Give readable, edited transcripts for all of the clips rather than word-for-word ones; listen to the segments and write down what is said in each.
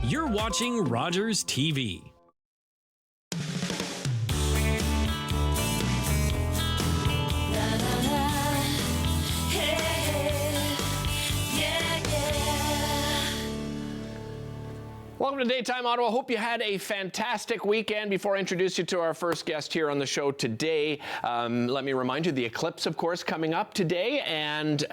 You're watching Rogers TV. Welcome to Daytime Ottawa. Hope you had a fantastic weekend. Before I introduce you to our first guest here on the show today, let me remind you, the eclipse, of course, coming up today. And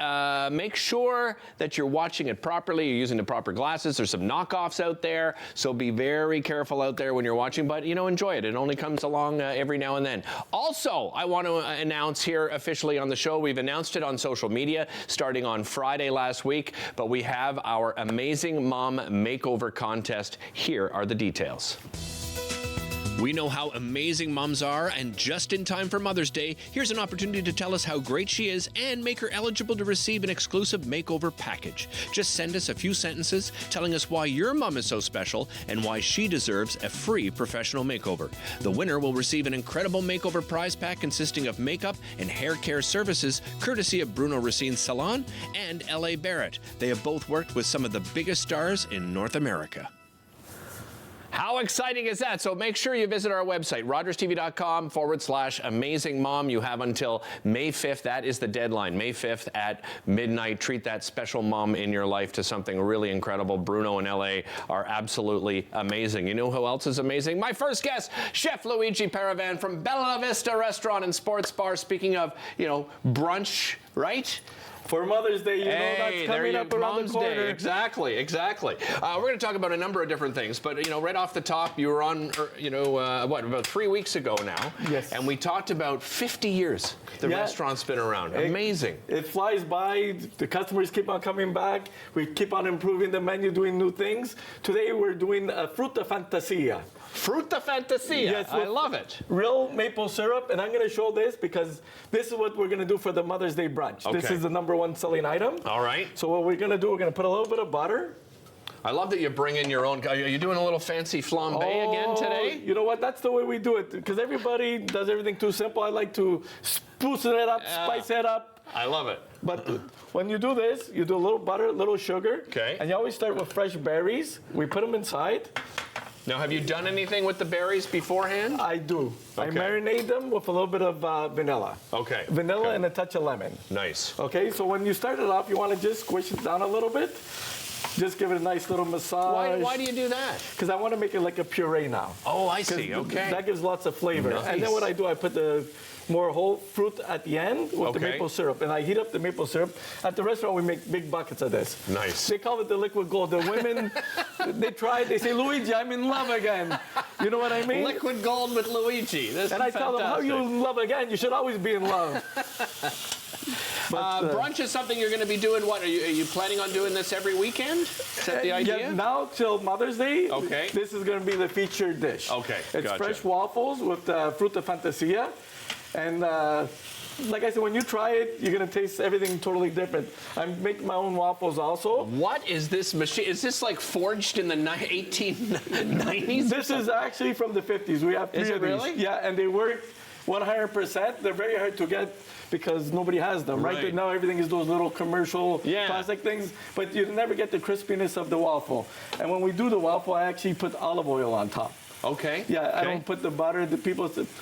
make sure that you're watching it properly. You're using the proper glasses. There's some knockoffs out there, so be very careful out there when you're watching. But, you know, enjoy it. It only comes along every now and then. Also, I want to announce here officially on the show, we've announced it on social media starting on Friday last week, but we have our Amazing Mom Makeover Contest. Here are the details. We know how amazing moms are, and just in time for Mother's Day, here's an opportunity to tell us how great she is and make her eligible to receive an exclusive makeover package. Just send us a few sentences telling us why your mom is so special and why she deserves a free professional makeover. The winner will receive an incredible makeover prize pack consisting of makeup and hair care services courtesy of Bruno Racine's Salon and L.A. Barrett. They have both worked with some of the biggest stars in North America. How exciting is that? So make sure you visit our website, rogerstv.com/amazingmom. You have until May 5th. That is the deadline, May 5th at midnight. Treat that special mom in your life to something really incredible. Bruno and LA are absolutely amazing. You know who else is amazing? My first guest, Chef Luigi Paravan from Bella Vista Restaurant and Sports Bar. Speaking of, you know, brunch, right? For Mother's Day, you know that's coming up around the corner. Exactly. We're going to talk about a number of different things, but, you know, right off the top, you were on, you know, about 3 weeks ago now. Yes. And we talked about 50 years the restaurant's been around. Amazing. It flies by. The customers keep on coming back. We keep on improving the menu, doing new things. Today, we're doing a Frutta Fantasia. Frutta Fantasia. Yes, I love it. Real maple syrup, and I'm going to show this because this is what we're going to do for the Mother's Day brunch. Okay. This is the #1 selling item. All right. So what we're going to do, we're going to put a little bit of butter. I love that you bring in your own. Are you doing a little fancy flambe again today? You know what? That's the way we do it because everybody does everything too simple. I like to spruce it up, spice it up. I love it. But when you do this, you do a little butter, a little sugar. Okay. And you always start with fresh berries. We put them inside. Now, have you done anything with the berries beforehand? I do. Okay. I marinate them with a little bit of vanilla. Okay. Vanilla Okay. and a touch of lemon. Nice. Okay, so when you start it off, you want to just squish it down a little bit. Just give it a nice little massage. Why do you do that? Because I want to make it like a puree now. Oh, I see. Okay. That gives lots of flavor. Nice. And then what I do, I put the more whole fruit at the end with the Okay. maple syrup. And I heat up the maple syrup. At the restaurant, we make big buckets of this. Nice. They call it the liquid gold. The women, they try it. They say, Luigi, I'm in love again. You know what I mean? Liquid gold with Luigi. This And is I tell them, how you in love again? You should always be in love. Brunch is something you're going to be doing. What are you planning on doing this every weekend? Is that the idea? Yeah, now till Mother's Day. Okay. This is going to be the featured dish. Okay, It's gotcha. fresh waffles with Frutta Fantasia, and like I said, when you try it, you're going to taste everything totally different. I make my own waffles also. What is this machine? Is this like forged in the 1890s? This is actually from the 50s. We have three Is it of these. really? Yeah, and they work 100%. They're very hard to get because nobody has them, right? Right. Now everything is those little commercial Yeah. plastic things, but you never get the crispiness of the waffle. And when we do the waffle, I actually put olive oil on top. Okay. Yeah, okay. I don't put the butter.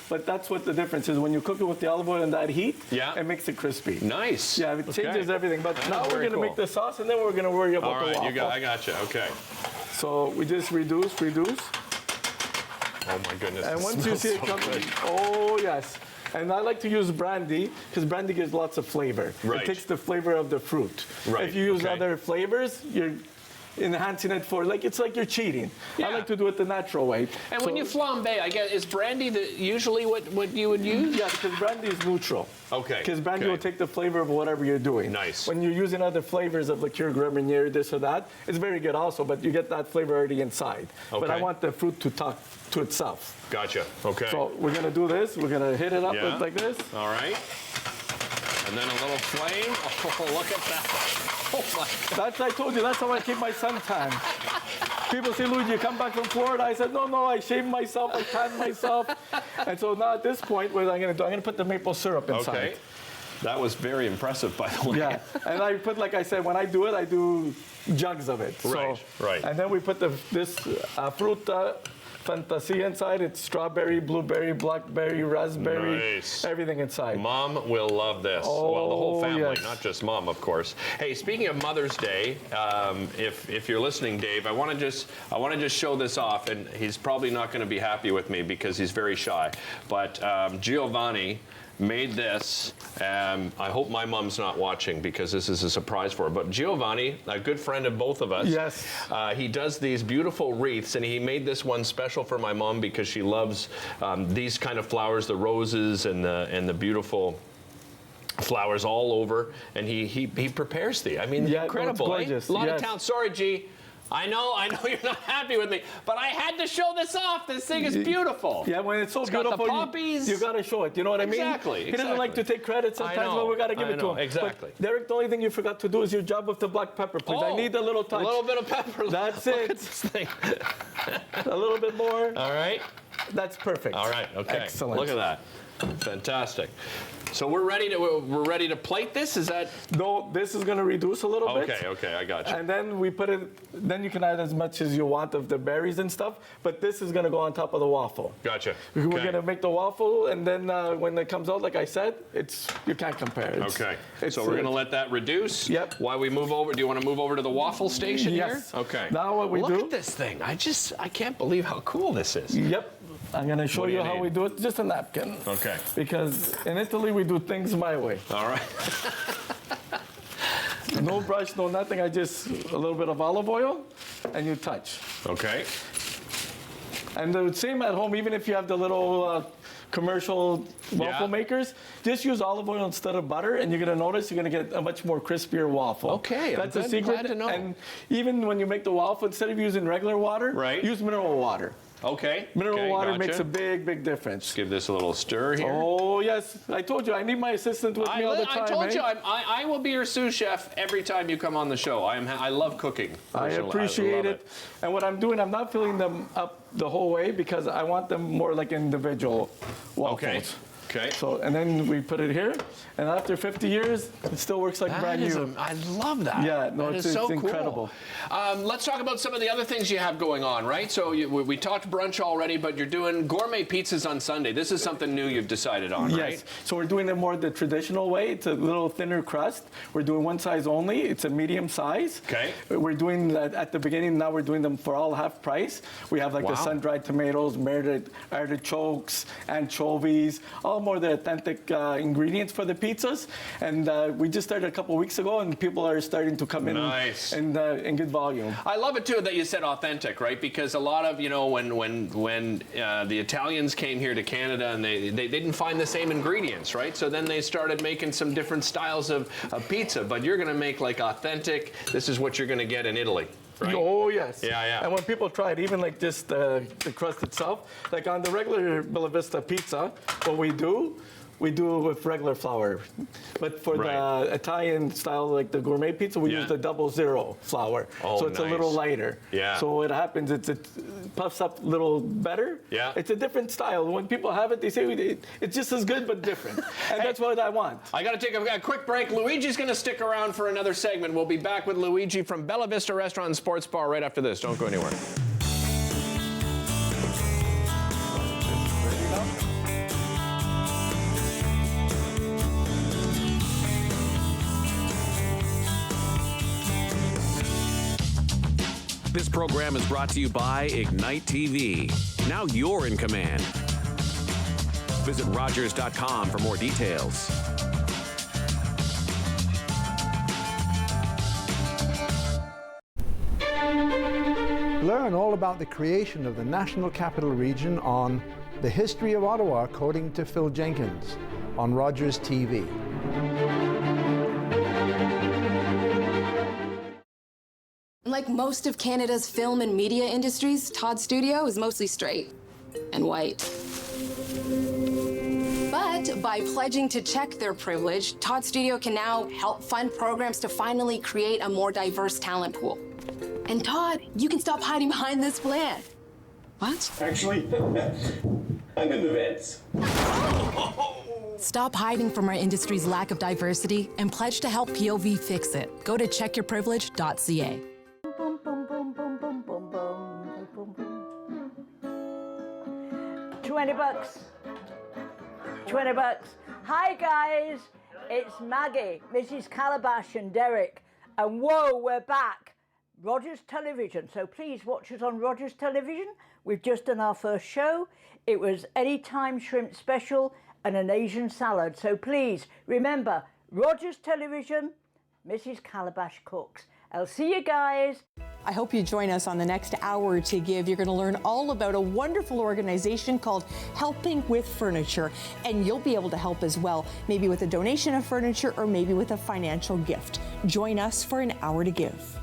But that's what the difference is. When you cook it with the olive oil and that heat, Yeah. it makes it crispy. Nice. Yeah, it changes everything. But now we're very going to make cool. the sauce, and then we're going to worry about All the right, waffle. I got you. Okay. So we just reduce. Oh my goodness. And it once you smells see it so coming, good. oh yes. And I like to use brandy because brandy gives lots of flavor. Right. It takes the flavor of the fruit. Right, If you use okay. other flavors, you're enhancing it for, like, it's like you're cheating. Yeah. I like to do it the natural way. And when you flambe, I guess, is brandy usually what you would use? Yeah, because brandy is neutral. Okay. Because brandy okay. will take the flavor of whatever you're doing. Nice. When you're using other flavors of liqueur, Greminier, this or that, it's very good also, but you get that flavor already inside. But I Okay. want the fruit to talk to itself. Gotcha. Okay. So we're going to do this. We're going to hit it up Yeah. like this. All right. And then a little flame. Oh, look at that. Oh, my God. That's, I told you, that's how I keep my suntan. People say, Luigi, you come back from Florida. I said, no, I shaved myself, I tanned myself. And so now at this point, what I'm going to do, I'm going to put the maple syrup inside. Okay. That was very impressive, by the way. Yeah, and I put, like I said, when I do jugs of it. Right, right. And then we put this fruta fantasia inside. It's strawberry, blueberry, blackberry, raspberry, Nice. everything inside. Mom will love this. Well, the whole Oh, family, yes. not just Mom, of course. Hey, speaking of Mother's Day, if you're listening, Dave, I want to just show this off, and he's probably not going to be happy with me because he's very shy. But Giovanni made this. I hope my mom's not watching because this is a surprise for her. But Giovanni, a good friend of both of us, Yes. he does these beautiful wreaths, and he made this one special for my mom because she loves these kind of flowers, the roses and the beautiful flowers all over. And he prepares these. I mean, Yeah, no, it's incredible. gorgeous. A lot of Yes. talent. Sorry, G. I know you're not happy with me, but I had to show this off. This thing is beautiful. Yeah, when it's so got the beautiful, poppies. you got to show it. You know what I mean? Exactly, He doesn't like to take credit sometimes, know, but we got to give I it to know, him. exactly. But Derek, the only thing you forgot to do is your job with the black pepper, please. I need a little touch. A little bit of pepper. That's Look it. at this thing. A little bit more. All right. That's perfect. All right. Okay. Excellent. Look at that. Fantastic. So we're ready to plate this. Is that? No, this is going to reduce a little bit. Okay, I got you. And then we put it, then you can add as much as you want of the berries and stuff, but this is going to go on top of the waffle. Gotcha. We're Okay. going to make the waffle, and then when it comes out, like I said, you can't compare. Okay. So we're going to let that reduce. Yep. While we move over, do you want to move over to the waffle station Yes. here? Okay. Now what we Look do- at this thing. I can't believe how cool this is. Yep. I'm going to show What do you you how need? we do it. Just a napkin. Okay. Because in Italy, we do things my way. All right. No brush, no nothing. I just, a little bit of olive oil, and you touch. Okay. And the same at home, even if you have the little commercial waffle Yeah. makers, just use olive oil instead of butter, and you're going to notice you're going to get a much more crispier waffle. Okay, That's I'm a secret. glad to know. And even when you make the waffle, instead of using regular water, Right. use mineral water. Okay. Mineral okay, water gotcha. makes a big, big difference. Give this a little stir here. Oh, yes. I told you, I need my assistant with me all the time. I told eh? you, I will be your sous chef every time you come on the show. I love cooking. I personally. appreciate love it. And what I'm doing, I'm not filling them up the whole way because I want them more like individual waffles. Okay. Okay. So, and then we put it here, and after 50 years, it still works like brand new. I love that. Yeah, no, That it's is so incredible. Cool. Let's talk about some of the other things you have going on, right? So we talked brunch already, but you're doing gourmet pizzas on Sunday. This is something new you've decided on, right? Yes. So we're doing it more the traditional way. It's a little thinner crust. We're doing one size only. It's a medium size. Okay. We're doing that at the beginning. Now we're doing them for all half price. We have like Wow. the sun-dried tomatoes, melted artichokes, anchovies, all more the authentic ingredients for the pizzas. And we just started a couple weeks ago, and people are starting to come in Nice. in good volume. I love it too that you said authentic, right? Because a lot of when the Italians came here to Canada and they didn't find the same ingredients, right? So then they started making some different styles of pizza. But you're going to make like authentic. This is what you're going to get in Italy, right? Oh, yes. Yeah, yeah. And when people try it, even like just the crust itself, like on the regular Bella Vista pizza, what we do it with regular flour. But for Right. the Italian style, like the gourmet pizza, we Yeah. use the 00 flour. Oh, so it's a little nice. lighter. Yeah. So what happens, it puffs up a little better. Yeah. It's a different style. When people have it, they say it's just as good, but different. And that's what I want. I got to take a quick break. Luigi's going to stick around for another segment. We'll be back with Luigi from Bella Vista Restaurant and Sports Bar right after this. Don't go anywhere. This program is brought to you by Ignite TV. Now you're in command. Visit Rogers.com for more details. Learn all about the creation of the National Capital Region on The History of Ottawa, according to Phil Jenkins, on Rogers TV. Like most of Canada's film and media industries, Todd Studio is mostly straight and white. But by pledging to check their privilege, Todd Studio can now help fund programs to finally create a more diverse talent pool. And Todd, you can stop hiding behind this plan. What? Actually, I'm in the vents. Stop hiding from our industry's lack of diversity and pledge to help POV fix it. Go to checkyourprivilege.ca. 20 bucks. 20 bucks. Hi guys, it's Maggie, Mrs. Calabash and Derek. And whoa, we're back. Rogers Television. So please watch us on Rogers Television. We've just done our first show. It was Anytime Shrimp Special and an Asian salad. So please remember, Rogers Television, Mrs. Calabash cooks. I'll see you guys. I hope you join us on the next Hour to Give. You're going to learn all about a wonderful organization called Helping with Furniture, and you'll be able to help as well, maybe with a donation of furniture or maybe with a financial gift. Join us for an Hour to Give.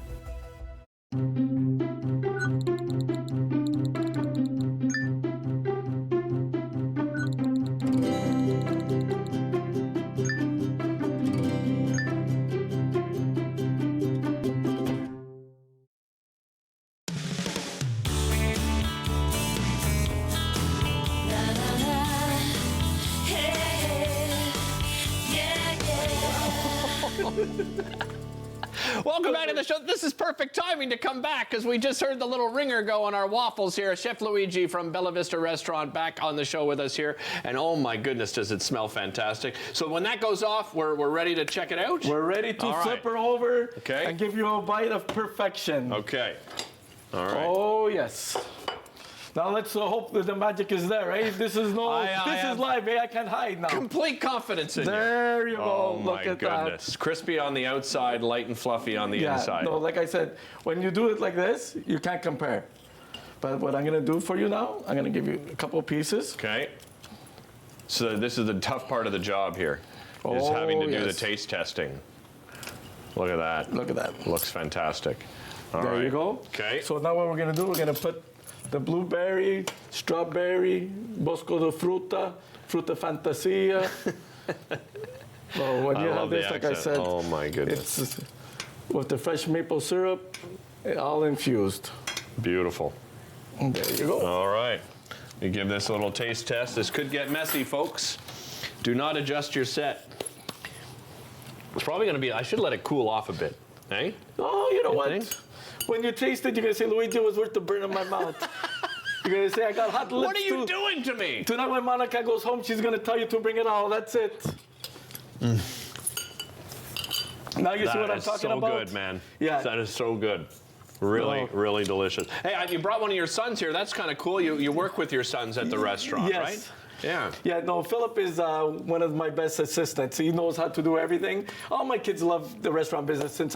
Welcome back to the show. This is perfect timing to come back because we just heard the little ringer go on our waffles here. Chef Luigi from Bella Vista Restaurant back on the show with us here. And oh my goodness, does it smell fantastic. So when that goes off, we're ready to check it out? We're ready to flip her over and give you a bite of perfection. Okay. All right. Oh, yes. Now let's hope that the magic is there, right? This is this is live, eh? I can't hide now. Complete confidence in you. There you go. Oh Look my at goodness. that. Crispy on the outside, light and fluffy on the inside. No, like I said, when you do it like this, you can't compare. But what I'm gonna do for you now, I'm gonna give you a couple pieces. Okay. So this is the tough part of the job here, is having to do the taste testing. Look at that. Look at that. Looks fantastic. All right. There you go. Okay. So now what we're gonna do, we're gonna put the blueberry, strawberry, bosco de fruta, fruta fantasia. Well, when you have this, like I said, oh my goodness. it's with the fresh maple syrup, all infused. Beautiful. And there you go. All right. We give this a little taste test. This could get messy, folks. Do not adjust your set. It's probably going to be, I should let it cool off a bit. Eh? Oh, you know what? think? When you taste it, you're going to say, Luigi, it was worth the burn in my mouth. You're going to say, I got hot lips. What are you doing to me? Tonight when Monica goes home, she's going to tell you to bring it all. That's it. Now you see what I'm talking about? That is so good, man. Yeah. That is so good. Really, really delicious. Hey, you brought one of your sons here. That's kind of cool. You work with your sons at the restaurant, Yes. right? Yeah. Yeah, no, Philip is one of my best assistants. He knows how to do everything. All my kids love the restaurant business. Since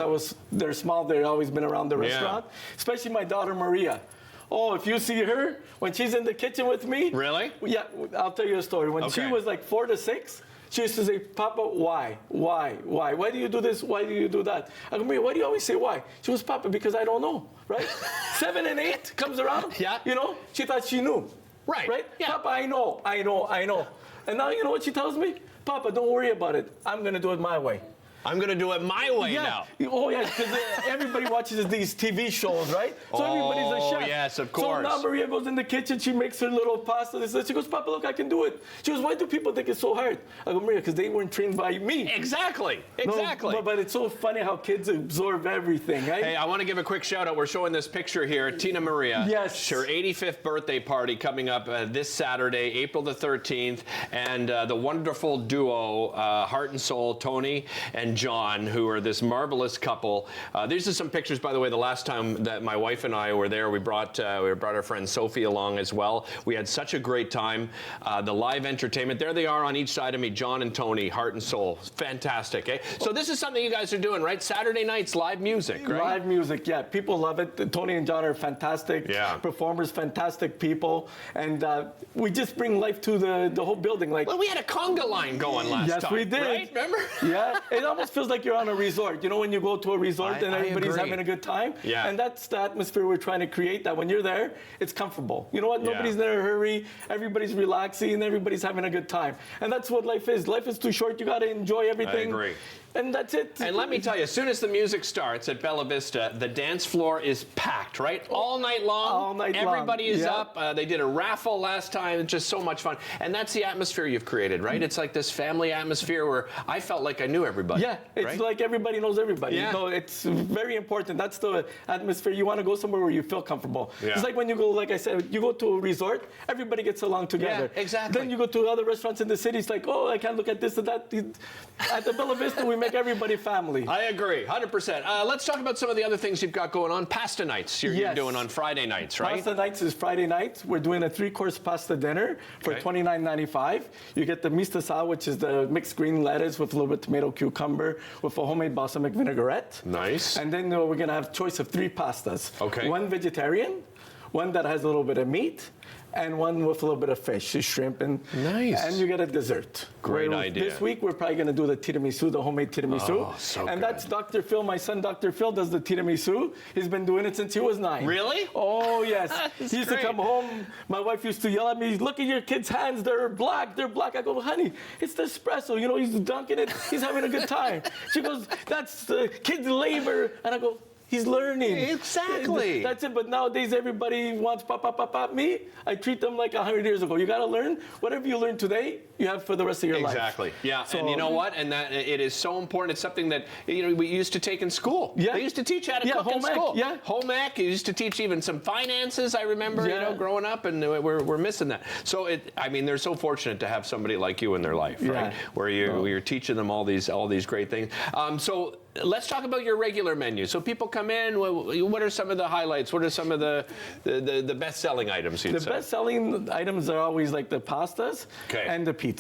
they're small, they've always been around the restaurant. Especially my daughter, Maria. Oh, if you see her, when she's in the kitchen with me. Really? Yeah, I'll tell you a story. When she was like 4 to 6, she used to say, Papa, why? Why? Why? Why do you do this? Why do you do that? I go, Maria, why do you always say why? She goes, Papa, because I don't know, right? 7 and 8 comes around. Yeah. You know, she thought she knew. Right. Right? Yeah. Papa, I know. And now you know what she tells me? Papa, don't worry about it. I'm going to do it my way. I'm going to do it my way now. Oh, yeah, because everybody watches these TV shows, right? So everybody's a chef. Yes, of course. So now Maria goes in the kitchen, she makes her little pasta. She goes, Papa, look, I can do it. She goes, why do people think it's so hard? I go, Maria, because they weren't trained by me. Exactly. Exactly. No, but it's so funny how kids absorb everything, right? Hey, I want to give a quick shout out. We're showing this picture here. Tina Maria. Yes. Her 85th birthday party coming up this Saturday, April the 13th. And the wonderful duo, Heart and Soul, Tony and John, who are this marvelous couple. These are some pictures, by the way, the last time that my wife and I were there. We brought our friend Sophie along as well. We had such a great time. The live entertainment. There they are on each side of me, John and Tony, Heart and Soul. Fantastic, eh? So this is something you guys are doing, right? Saturday nights, live music, right? Live music, yeah. People love it. Tony and John are fantastic performers, fantastic people. And we just bring life to the whole building. Like, well, we had a conga line going last time. Yes, we did. Right? Remember? Yeah. It almost feels like you're on a resort. You know, when you go to a resort and everybody's agree. having a good time? Yeah. And that's the atmosphere we're trying to create, that when you're there, it's comfortable. You know what? Nobody's in a hurry. Everybody's relaxing and everybody's having a good time. And that's what life is. Life is too short. You got to enjoy everything. I agree. and that's it. And let me tell you, as soon as the music starts at Bella Vista, the dance floor is packed, right? All night long. All night long. Everybody is up. They did a raffle last time. It's just so much fun. And that's the atmosphere you've created, right? It's like this family atmosphere where I felt like I knew everybody. Yeah, it's like everybody knows everybody. Yeah. No, it's very important. That's the atmosphere. You want to go somewhere where you feel comfortable. Yeah. It's like when you go, like I said, you go to a resort, everybody gets along together. Yeah, exactly. Then you go to other restaurants in the city, it's like, oh, I can't look at this and that. At the Bella Vista, we make everybody family. I agree, 100%. Let's talk about some of the other things you've got going on. Pasta nights you're doing on Friday nights, right? Pasta nights is Friday nights. We're doing a 3-course pasta dinner for $29.95. You get the mista sal, which is the mixed green lettuce with a little bit of tomato cucumber with a homemade balsamic vinaigrette. Nice. And then we're going to have choice of 3 pastas. Okay. One vegetarian, one that has a little bit of meat, and one with a little bit of fish, shrimp, and nice. And you get a dessert. Great idea. This week we're probably going to do the tiramisu, the homemade tiramisu. Oh, so and good. that's Dr. Phil. My son, Dr. Phil, does the tiramisu. He's been doing it since he was 9. Really? Oh yes. That's He used great. to come home. My wife used to yell at me, "Look at your kid's hands. They're black. They're black." I go, "Honey, it's the espresso. You know, he's dunking it. He's having a good time." She goes, "That's the kid's labor." And I go, "He's learning." Exactly. That's it. But nowadays, everybody wants pop, pop, pop, pop. Me, I treat them like 100 years ago. You got to learn. Whatever you learn today, you have for the rest of your life. Exactly. Yeah. So, and you know what? And that it is so important. It's something that we used to take in school. Yeah. They used to teach how to cook in home ec, school. yeah. Home ec. You used to teach even some finances. I remember, growing up, and we're missing that. So they're so fortunate to have somebody like you in their life, right? Where you're teaching them all these great things. So let's talk about your regular menu. So people come in. What are some of the highlights? What are some of the best-selling items you'd say? The best-selling items are always like the pastas and the pizza.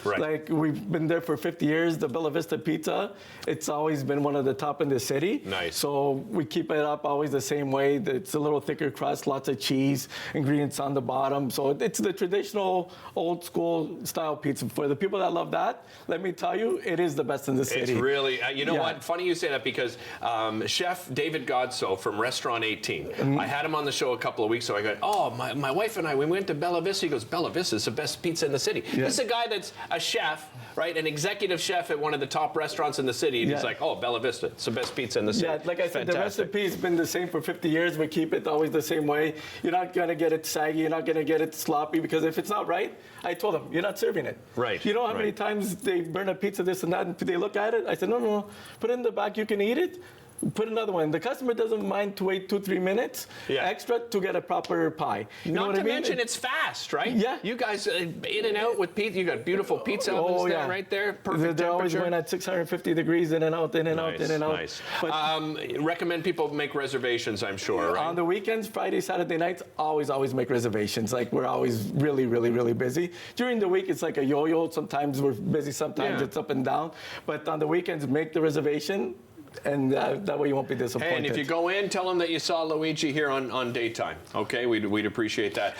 Right. Like we've been there for 50 years. The Bella Vista pizza, it's always been one of the top in the city. Nice. So we keep it up always the same way. It's a little thicker crust, lots of cheese, ingredients on the bottom. So it's the traditional old-school style pizza. For the people that love that, let me tell you, it is the best in the city. It's really, you know what? Funny you say that because Chef David Godso from Restaurant 18, I had him on the show a couple of weeks ago. I go, oh, my wife and I, we went to Bella Vista. He goes, Bella Vista is the best pizza in the city. Yeah. This is a guy that's a chef, right? An executive chef at one of the top restaurants in the city. And he's like, oh, Bella Vista, it's the best pizza in the city. Yeah, like I said, the recipe's been the same for 50 years. We keep it always the same way. You're not going to get it saggy. You're not going to get it sloppy because if it's not right, I told them, you're not serving it. Right. You know how many times they burn a pizza, this and that, and they look at it? I said, no, put it in the back. You can eat it. Put another one. The customer doesn't mind to wait 2-3 minutes extra to get a proper pie. You know what I mean? Mention it's fast, right? Yeah. You guys in and out with pizza. You got beautiful pizza ovens there, right there. Perfect They're always temperature. going at 650 degrees, in and out, in and out, in and out. Nice. But recommend people make reservations, I'm sure, right? on the weekends, Friday, Saturday nights, always make reservations. Like we're always really, really, really busy. During the week, it's like a yo-yo. Sometimes we're busy, sometimes it's up and down. But on the weekends, make the reservation. And that way you won't be disappointed. Hey, and if you go in, tell them that you saw Luigi here on Daytime. Okay, we'd appreciate that.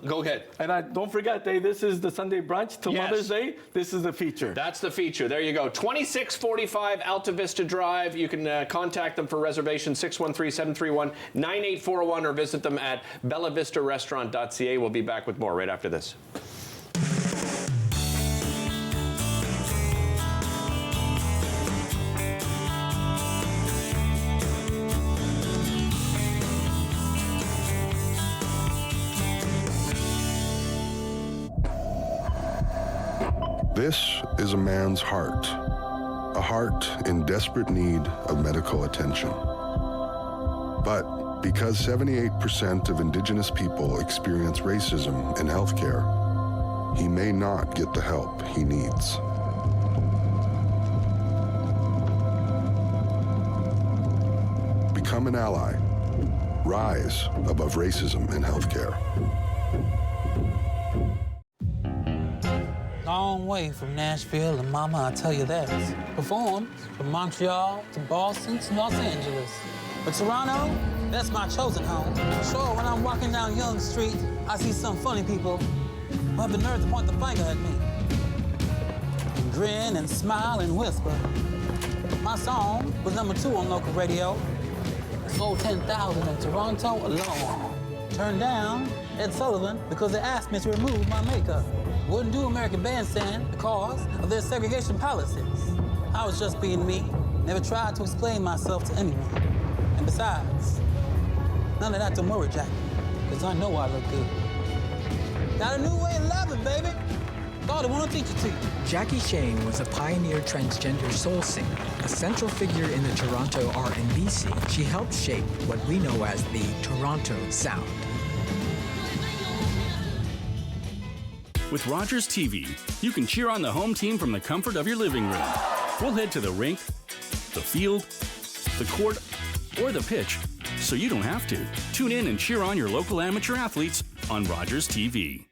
Go ahead. And don't forget, this is the Sunday brunch till Mother's Day. This is the feature. That's the feature. There you go. 2645 Alta Vista Drive. You can contact them for reservations, 613-731-9841, or visit them at bellavistarestaurant.ca. We'll be back with more right after this. This is a man's heart, a heart in desperate need of medical attention. But because 78% of Indigenous people experience racism in healthcare, he may not get the help he needs. Become an ally. Rise above racism in healthcare. Long way from Nashville and Mama, I tell you that. Performed from Montreal to Boston to Los Angeles. But Toronto, that's my chosen home. Sure, when I'm walking down Yonge Street, I see some funny people who have the nerve to point the finger at me. And grin and smile and whisper. My song was #2 on local radio. Sold 10,000 in Toronto alone. Turned down Ed Sullivan because they asked me to remove my makeup. Wouldn't do American Bandstand because of their segregation policies. I was just being me. Never tried to explain myself to anyone. And besides, none of that to worry, Jackie, because I know I look good. Got a new way of loving, baby. God, I want to teach it to you. Jackie Shane was a pioneer transgender soul singer, a central figure in the Toronto R&B scene. She helped shape what we know as the Toronto sound. With Rogers TV, you can cheer on the home team from the comfort of your living room. We'll head to the rink, the field, the court, or the pitch, so you don't have to. Tune in and cheer on your local amateur athletes on Rogers TV.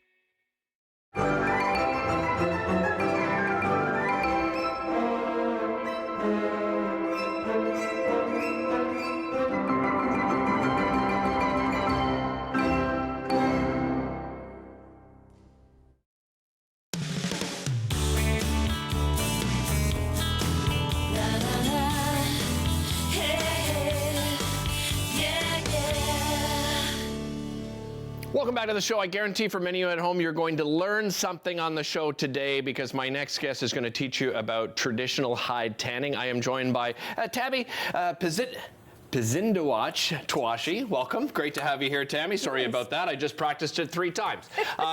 Welcome back to the show. I guarantee for many of you at home, you're going to learn something on the show today because my next guest is going to teach you about traditional hide tanning. I am joined by Tabby Pizindawach Tawashi. Welcome. Great to have you here, Tammy. Sorry about that. I just practiced it 3 times.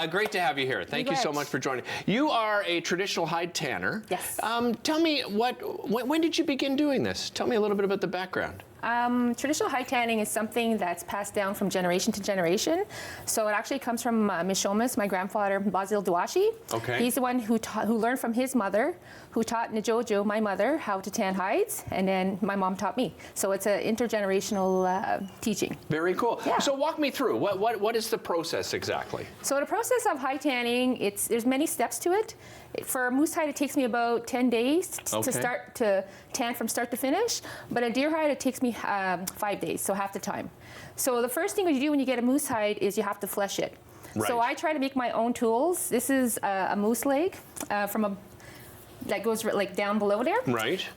Great to have you here. Thank you so much for joining. You are a traditional hide tanner. Yes. Tell me, when did you begin doing this? Tell me a little bit about the background. Traditional hide tanning is something that's passed down from generation to generation. So it actually comes from Mishomis, my grandfather, Basil Duashi. Okay. He's the one who learned from his mother, who taught Najojo, my mother, how to tan hides, and then my mom taught me. So it's an intergenerational teaching. Very cool. Yeah. So walk me through. What is the process exactly? So the process of hide tanning, there's many steps to it. For moose hide, it takes me about 10 days to start to tan from start to finish. But a deer hide, it takes me 5 days, so half the time. So the first thing you do when you get a moose hide is you have to flesh it. Right. So I try to make my own tools. This is a moose leg that goes like down below there. Right.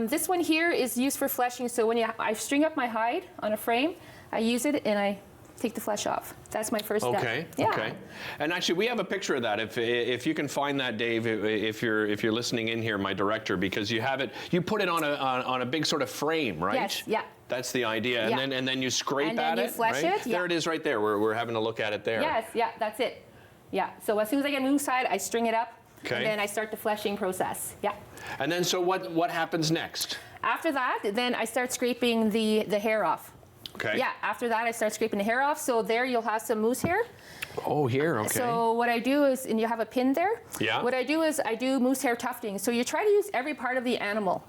This one here is used for fleshing. So when I string up my hide on a frame, I use it and I take the flesh off. That's my first step. Okay. Yeah. Okay. And actually, we have a picture of that. If you can find that, Dave, if you're listening in here, my director, because you have it. You put it on a big sort of frame, right? Yes. Yeah. That's the idea. Yeah. And then you scrape and at then it. you flesh right? it. Yeah. There it is, right there. We're having a look at it there. Yes. Yeah. That's it. Yeah. So as soon as I get a moose hide, I string it up. Okay. And then I start the fleshing process. Yeah. And then so what happens next? After that, then I start scraping the hair off. Okay. Yeah, after that I start scraping the hair off. So there you'll have some moose hair. Oh, here, okay. So what I do is, and you have a pin there. Yeah. What I do is I do moose hair tufting. So you try to use every part of the animal.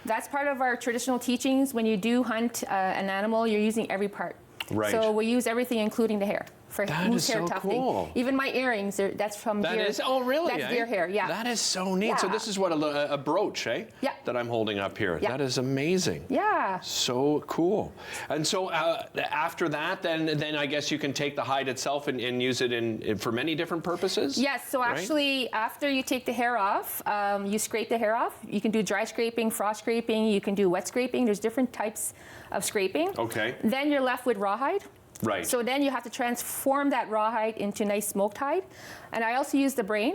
That's part of our traditional teachings. When you do hunt an animal, you're using every part. Right. So we use everything, including the hair. For moose hair so tufting. cool. Even my earrings, that's from deer. That is, oh really? That's deer hair, yeah. That is so neat. Yeah. So this is what a brooch, eh? Yeah. That I'm holding up here. Yeah. That is amazing. Yeah. So cool. And so after that, then I guess you can take the hide itself and use it for many different purposes? Yes, so actually after you take the hair off, you scrape the hair off. You can do dry scraping, frost scraping, you can do wet scraping. There's different types of scraping. Okay. Then you're left with rawhide. Right. So then you have to transform that rawhide into nice smoked hide. And I also use the brain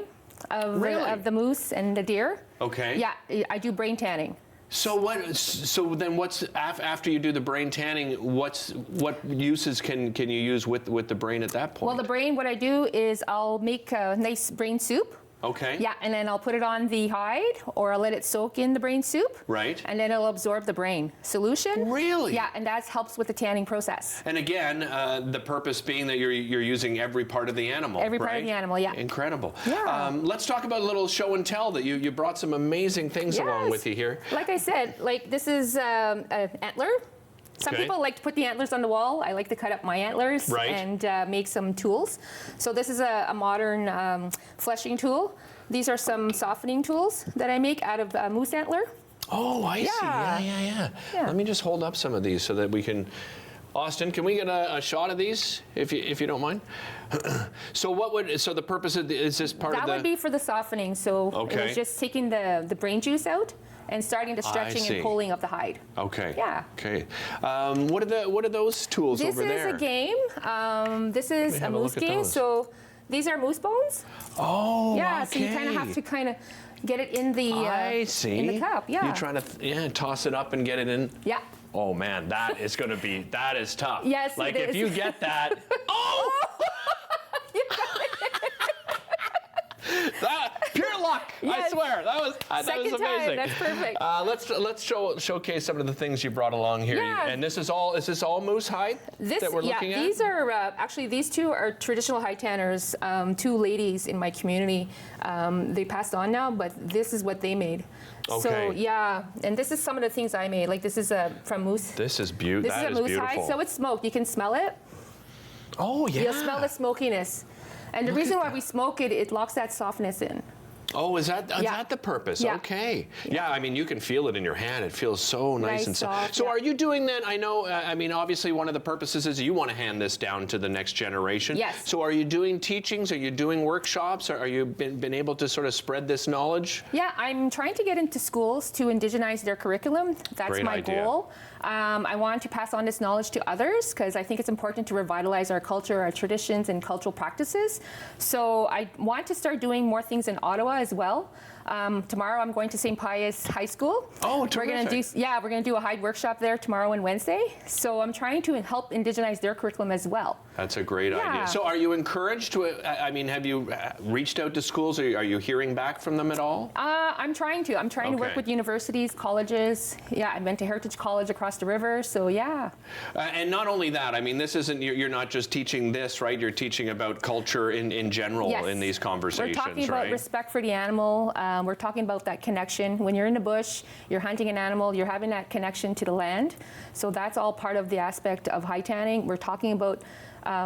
of the moose and the deer. Okay. Yeah, I do brain tanning. So then what's after you do the brain tanning? What uses can you use with the brain at that point? Well, the brain, what I do is I'll make a nice brain soup. Okay. Yeah, and then I'll put it on the hide, or I'll let it soak in the brain soup. Right. And then it'll absorb the brain solution. Really? Yeah, and that helps with the tanning process. And again, the purpose being that you're using every part of the animal. Every part of the animal, yeah. Incredible. Yeah. Let's talk about a little show and tell that you brought some amazing things along with you here. Like I said, this is an antler. Some people like to put the antlers on the wall. I like to cut up my antlers and make some tools. So this is a modern fleshing tool. These are some softening tools that I make out of moose antler. Oh, I see. Yeah. Let me just hold up some of these so that we can. Austin, can we get a shot of these, if you don't mind? So the purpose is this part of the? That would be for the softening. So it was just taking the brain juice out and starting the stretching and pulling of the hide. Okay. Yeah. Okay. What are those tools over there? This is a game. This is a moose game. So these are moose bones. Oh, yeah. So you kind of have to get it in the I see. in the cup. Yeah. You're trying to toss it up and get it in. Yeah. Oh man, that is going to be tough. Yes, like it if is. you get that. Oh! Pure luck! Yes. I swear that was Second amazing. time, that's perfect. Let's showcase some of the things you brought along here. Yeah. And is this all moose hide that we're looking at? These are actually these two are traditional hide tanners. Two ladies in my community. They passed on now, but this is what they made. Okay. So yeah, and this is some of the things I made. Like this is from moose. This is beautiful. This is a moose hide, so it's smoked. You can smell it. Oh yeah. You'll smell the smokiness. And the reason why we smoke it, it locks that softness in. Oh, is that the purpose? Yeah. Okay. Yeah, I mean, you can feel it in your hand. It feels so nice and soft. So are you doing that? I know, I mean, obviously one of the purposes is you want to hand this down to the next generation. Yes. So are you doing teachings? Are you doing workshops? Or are you been able to sort of spread this knowledge? Yeah, I'm trying to get into schools to indigenize their curriculum. That's Great my idea. goal. I want to pass on this knowledge to others because I think it's important to revitalize our culture, our traditions, and cultural practices. So I want to start doing more things in Ottawa as well. Tomorrow I'm going to St. Pius High School. Oh, terrific. We're going to do a hide workshop there tomorrow and Wednesday. So I'm trying to help indigenize their curriculum as well. That's a great idea. So are you encouraged to, I mean, have you reached out to schools? Are you hearing back from them at all? I'm trying to. I'm trying to work with universities, colleges. Yeah, I went to Heritage College across the river, so yeah. And not only that, I mean, this isn't, you're not just teaching this, right? You're teaching about culture in general in these conversations, We're talking about respect for the animal. We're talking about that connection. When you're in the bush, you're hunting an animal, you're having that connection to the land. So that's all part of the aspect of hide tanning. We're talking about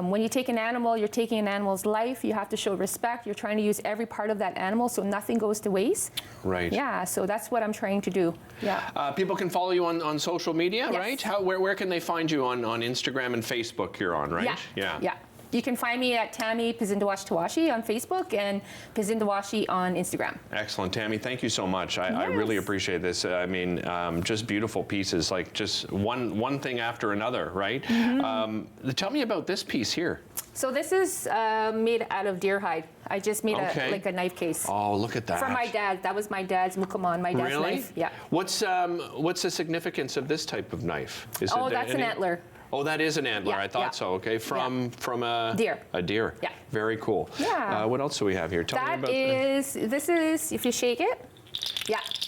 when you take an animal, you're taking an animal's life. You have to show respect. You're trying to use every part of that animal so nothing goes to waste. Right. Yeah, so that's what I'm trying to do. Yeah. People can follow you on social media, Yes. right? Where can they find you on Instagram and Facebook? You're on, right? Yeah. You can find me at Tammy Pizindawashi on Facebook and Pizindawashi on Instagram. Excellent, Tammy. Thank you so much. I really appreciate this. I mean, just beautiful pieces, like just one thing after another, right? Mm-hmm. Tell me about this piece here. So this is made out of deer hide. I just made a knife case. Oh, look at that. From my dad. That was my dad's mukaman, my dad's knife. Yeah. What's the significance of this type of knife? That's an antler. Oh, that is an antler. Yeah, I thought so. Okay, from a deer. A deer. Yeah. Very cool. Yeah. What else do we have here? Tell me about this is, if you shake it,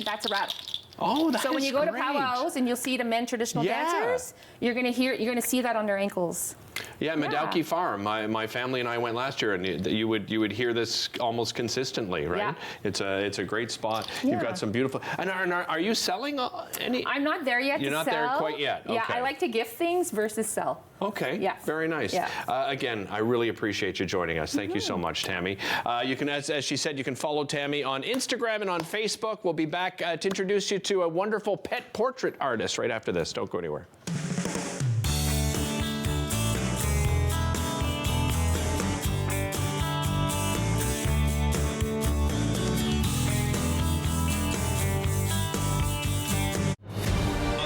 that's a rattle. Oh, that is So when you go to great. powwows and you'll see the men traditional dancers, you're gonna see that on their ankles. Yeah, Madauki Farm. My family and I went last year, and you would hear this almost consistently, right? Yeah. It's a great spot. Yeah. You've got some beautiful. And are you selling any? I'm not there yet. You're not there quite yet. Yeah, Okay. I like to gift things versus sell. Okay. Yeah. Very nice. Yeah. Again, I really appreciate you joining us. Thank you so much, Tammy. You can, as she said, you can follow Tammy on Instagram and on Facebook. We'll be back to introduce you to a wonderful pet portrait artist right after this. Don't go anywhere.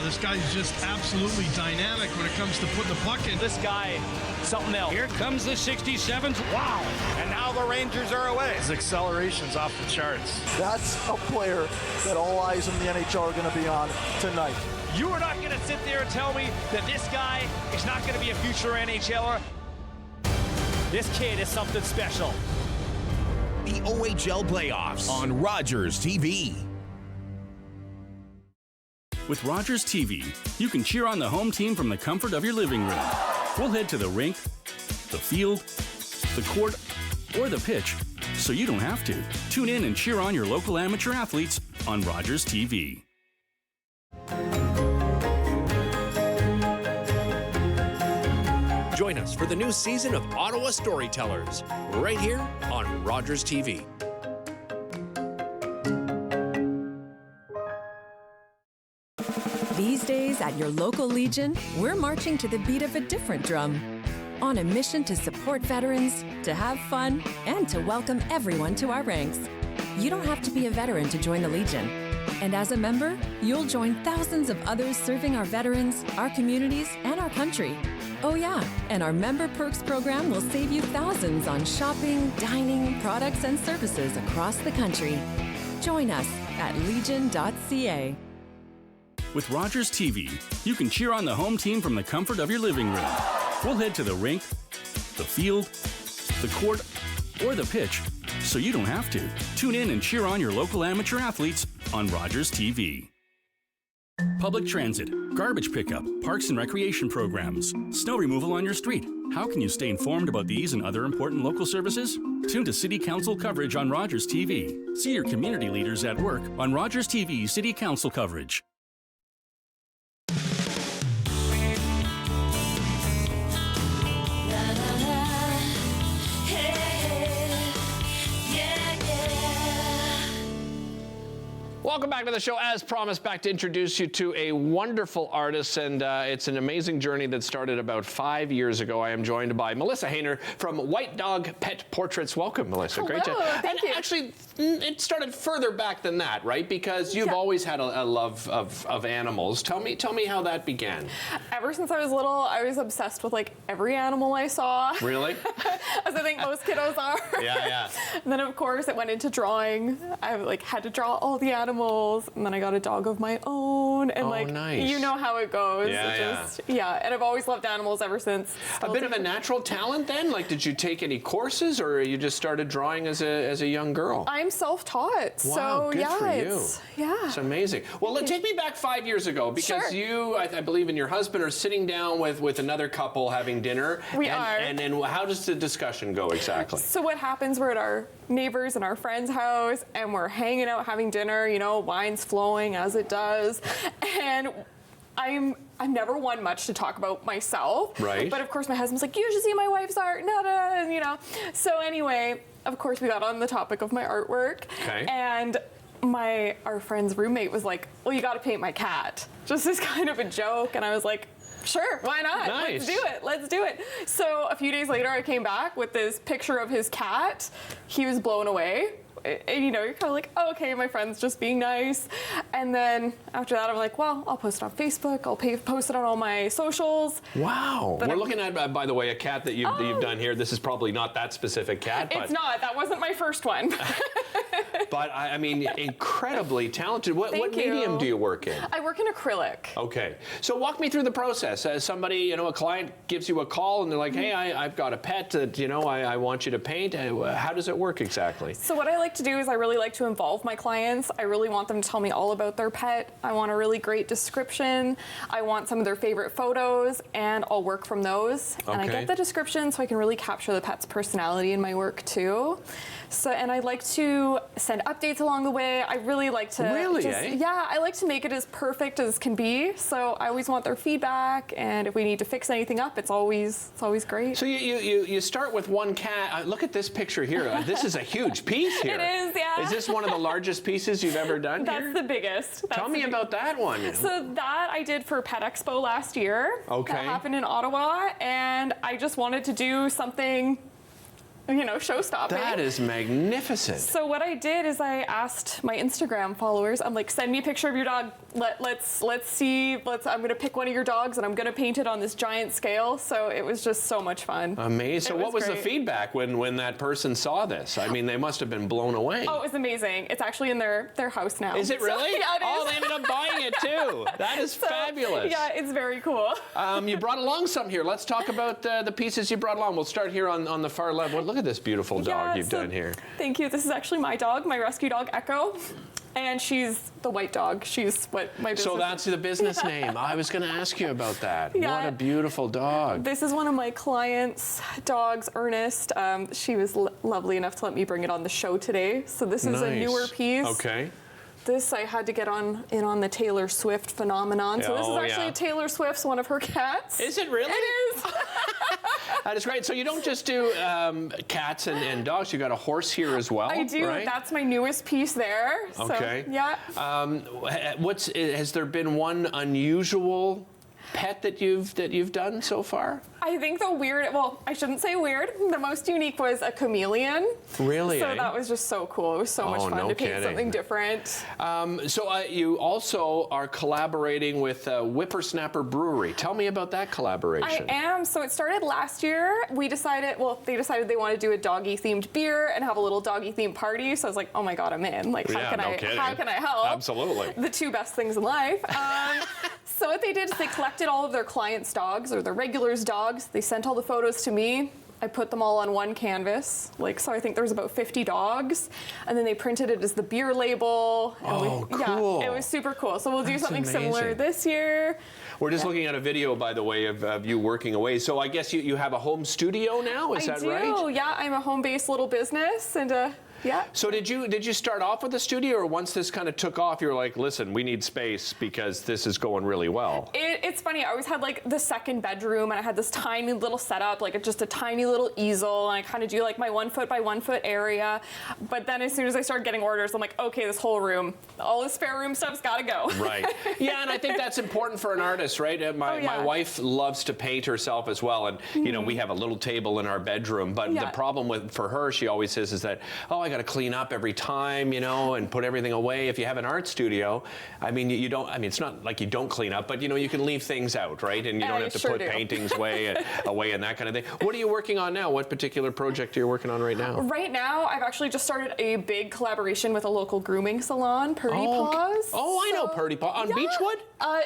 This guy's just absolutely dynamic when it comes to putting the puck in. This guy, something else. Here comes the 67s. Wow. And now the Rangers are away. His acceleration's off the charts. That's a player that all eyes in the NHL are going to be on tonight. You are not going to sit there and tell me that this guy is not going to be a future NHLer. This kid is something special. The OHL playoffs on Rogers TV. With Rogers TV, you can cheer on the home team from the comfort of your living room. We'll head to the rink, the field, the court, or the pitch, so you don't have to. Tune in and cheer on your local amateur athletes on Rogers TV. Join us for the new season of Ottawa Storytellers, right here on Rogers TV. These days at your local Legion, we're marching to the beat of a different drum. On a mission to support veterans, to have fun, and to welcome everyone to our ranks. You don't have to be a veteran to join the Legion. And as a member, you'll join thousands of others serving our veterans, our communities, and our country. Oh yeah, and our Member Perks program will save you thousands on shopping, dining, products, and services across the country. Join us at legion.ca. With Rogers TV, you can cheer on the home team from the comfort of your living room. We'll head to the rink, the field, the court, or the pitch, so you don't have to. Tune in and cheer on your local amateur athletes on Rogers TV. Public transit, garbage pickup, parks and recreation programs, snow removal on your street. How can you stay informed about these and other important local services? Tune to City Council coverage on Rogers TV. See your community leaders at work on Rogers TV City Council coverage. Welcome back to the show. As promised, back to introduce you to a wonderful artist, and it's an amazing journey that started about 5 years ago. I am joined by Melissa Hayner from White Dog Pet Portraits. Welcome, Melissa. Hello, great to thank you. Actually, it started further back than that, right? Because you've always had a love of animals. Tell me how that began. Ever since I was little, I was obsessed with like every animal I saw. Really? As I think most kiddos are. Yeah. And then of course it went into drawing. I like had to draw all the animals, and then I got a dog of my own, and nice. You know how it goes. Yeah. And I've always loved animals ever since. A bit of a natural talent then? Like, did you take any courses, or you just started drawing as a young girl? I'm self-taught. Wow, so good yeah, for you. It's amazing. Well, take me back 5 years ago, because you, I believe, and your husband are sitting down with another couple having dinner. We are. And then how does the discussion go exactly? So what happens, we're at our neighbors and our friend's house, and we're hanging out having dinner, wine's flowing as it does. And I'm never one much to talk about myself. Right. But of course my husband's like, you should see my wife's art, and So anyway, of course we got on the topic of my artwork. Okay. And our friend's roommate was like, well, you gotta paint my cat. Just as kind of a joke. And I was like, sure, why not? Nice. Let's do it. So a few days later I came back with this picture of his cat. He was blown away. And you're kind of like, oh, okay, my friend's just being nice. And then after that, I'm like, well, I'll post it on Facebook. I'll post it on all my socials. Wow. We're looking at, by the way, a cat that you've done here. This is probably not that specific cat. It's not. That wasn't my first one. But, I mean, incredibly talented. What medium do you work in? I work in acrylic. Okay. So walk me through the process. As somebody, a client gives you a call, and they're like, hey, I've got a pet that, I want you to paint. How does it work exactly? So what I like to do is I really like to involve my clients. I really want them to tell me all about their pet. I want a really great description. I want some of their favorite photos, and I'll work from those. Okay. And I get the description so I can really capture the pet's personality in my work too. So, and I like to send updates along the way. I really like to yeah, I like to make it as perfect as can be. So I always want their feedback, and if we need to fix anything up, it's always great. So you start with one cat. Look at this picture here. This is a huge piece here. It is, yeah. Is this one of the largest pieces you've ever done That's here? the biggest. Tell me about that one. So that I did for Pet Expo last year. Okay. That happened in Ottawa, and I just wanted to do something show-stopping. That is magnificent. So what I did is I asked my Instagram followers, I'm like, send me a picture of your dog. Let's see. I'm gonna pick one of your dogs and I'm gonna paint it on this giant scale. So it was just so much fun. Amazing. So what was the feedback when that person saw this? I mean, they must have been blown away. Oh, it was amazing. It's actually in their house now. Is it really? So, yeah, it is. Oh, they ended up buying it too. That is fabulous. Yeah, it's very cool. You brought along some here. Let's talk about the pieces you brought along. We'll start here on the far left. Look at this beautiful dog you've done here. Thank you. This is actually my dog, my rescue dog, Echo. And she's the white dog. She's what my business So that's the business name. I was going to ask you about that. Yeah. What a beautiful dog. This is one of my clients' dogs, Ernest. She was lovely enough to let me bring it on the show today. So this is a newer piece. Okay. This I had to get on the Taylor Swift phenomenon. So this is actually Taylor Swift's one of her cats. Is it really? It is. That is great. So you don't just do cats and dogs. You got a horse here as well. I do. Right? That's my newest piece there. Okay. So, yeah. Has there been one unusual pet that you've done so far? I think I shouldn't say weird. The most unique was a chameleon. Really? So that was just so cool. It was so much fun to paint something different. So you also are collaborating with Whippersnapper Brewery. Tell me about that collaboration. I am. So it started last year. They decided they wanted to do a doggy-themed beer and have a little doggy-themed party. So I was like, oh my God, I'm in. Like, how can I help? Absolutely. The two best things in life. So what they did is they collected all of their clients' dogs or their regulars' dogs. They sent all the photos to me. I put them all on one canvas. So I think there was about 50 dogs. And then they printed it as the beer label. And cool. Yeah, it was super cool. So we'll do something similar this year. We're just looking at a video, by the way, of you working away. So I guess you have a home studio now, is that right? I do, yeah. I'm a home-based little business, and yeah. So did you start off with a studio, or once this kind of took off, you were like, listen, we need space because this is going really well? It's funny. I always had the second bedroom, and I had this tiny little setup, just a tiny little easel, and I kind of do my 1 foot by 1 foot area. But then as soon as I started getting orders, I'm like, okay, this whole room, all the spare room stuff's got to go. Right. Yeah, and I think that's important for an artist, right? My wife loves to paint herself as well, and we have a little table in our bedroom. But the problem for her, she always says, is that I got to clean up every time, and put everything away. If you have an art studio, you don't. It's not like you don't clean up, but you can leave things out, right? And you don't have to put paintings away and that kind of thing. What are you working on now? What particular project are you working on right now? Right now, I've actually just started a big collaboration with a local grooming salon, Purdy Paws. Oh, I know Purdy Paws. On Beechwood?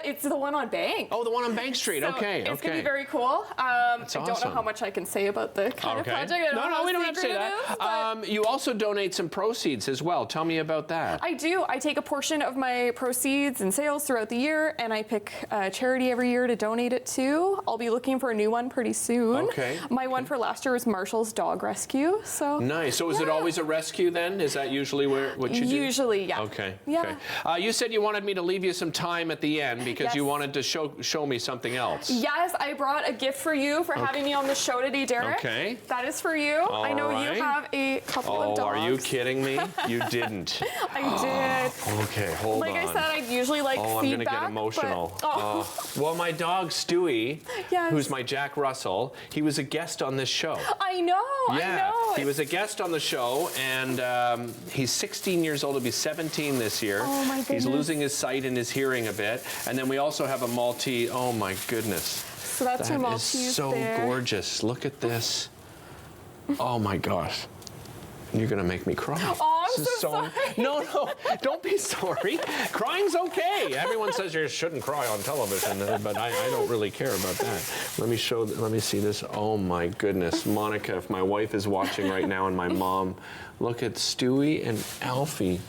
It's the one on Bank. Oh, the one on Bank Street. So okay. It's going to be very cool. I don't know how much I can say about the kind of project. No, we don't have to say that. You also donate some proceeds as well. Tell me about that. I do. I take a portion of my proceeds and sales throughout the year, and I pick a charity every year to donate it to. I'll be looking for a new one pretty soon. Okay. My one for last year was Marshall's Dog Rescue. So nice. So is it always a rescue then? Is that usually what you do? Usually, yeah. Okay. Yeah. Okay. You said you wanted me to leave you some time at the end because you wanted to show me something else. Yes, I brought a gift for you for having me on the show today, Derek. Okay. That is for you. I know you have a couple of dogs. Are you kidding me? You didn't. I did. Okay, hold on. Like I said, I usually like feedback. I'm going to get emotional. Well, my dog, Stewie, who's my Jack Russell, he was a guest on this show. I know, yeah, I know. He was a guest on the show, and he's 16 years old. He'll be 17 this year. Oh, my goodness. He's losing his sight and his hearing a bit. And then we also have a Maltese. Oh, my goodness. So that's your Maltese That is so gorgeous. Look at this. Oh, my gosh. You're going to make me cry. Oh, I'm so sorry. No, don't be sorry. Crying's okay. Everyone says you shouldn't cry on television, but I don't really care about that. Let me see this. Oh, my goodness. Monica, if my wife is watching right now and my mom, look at Stewie and Alfie.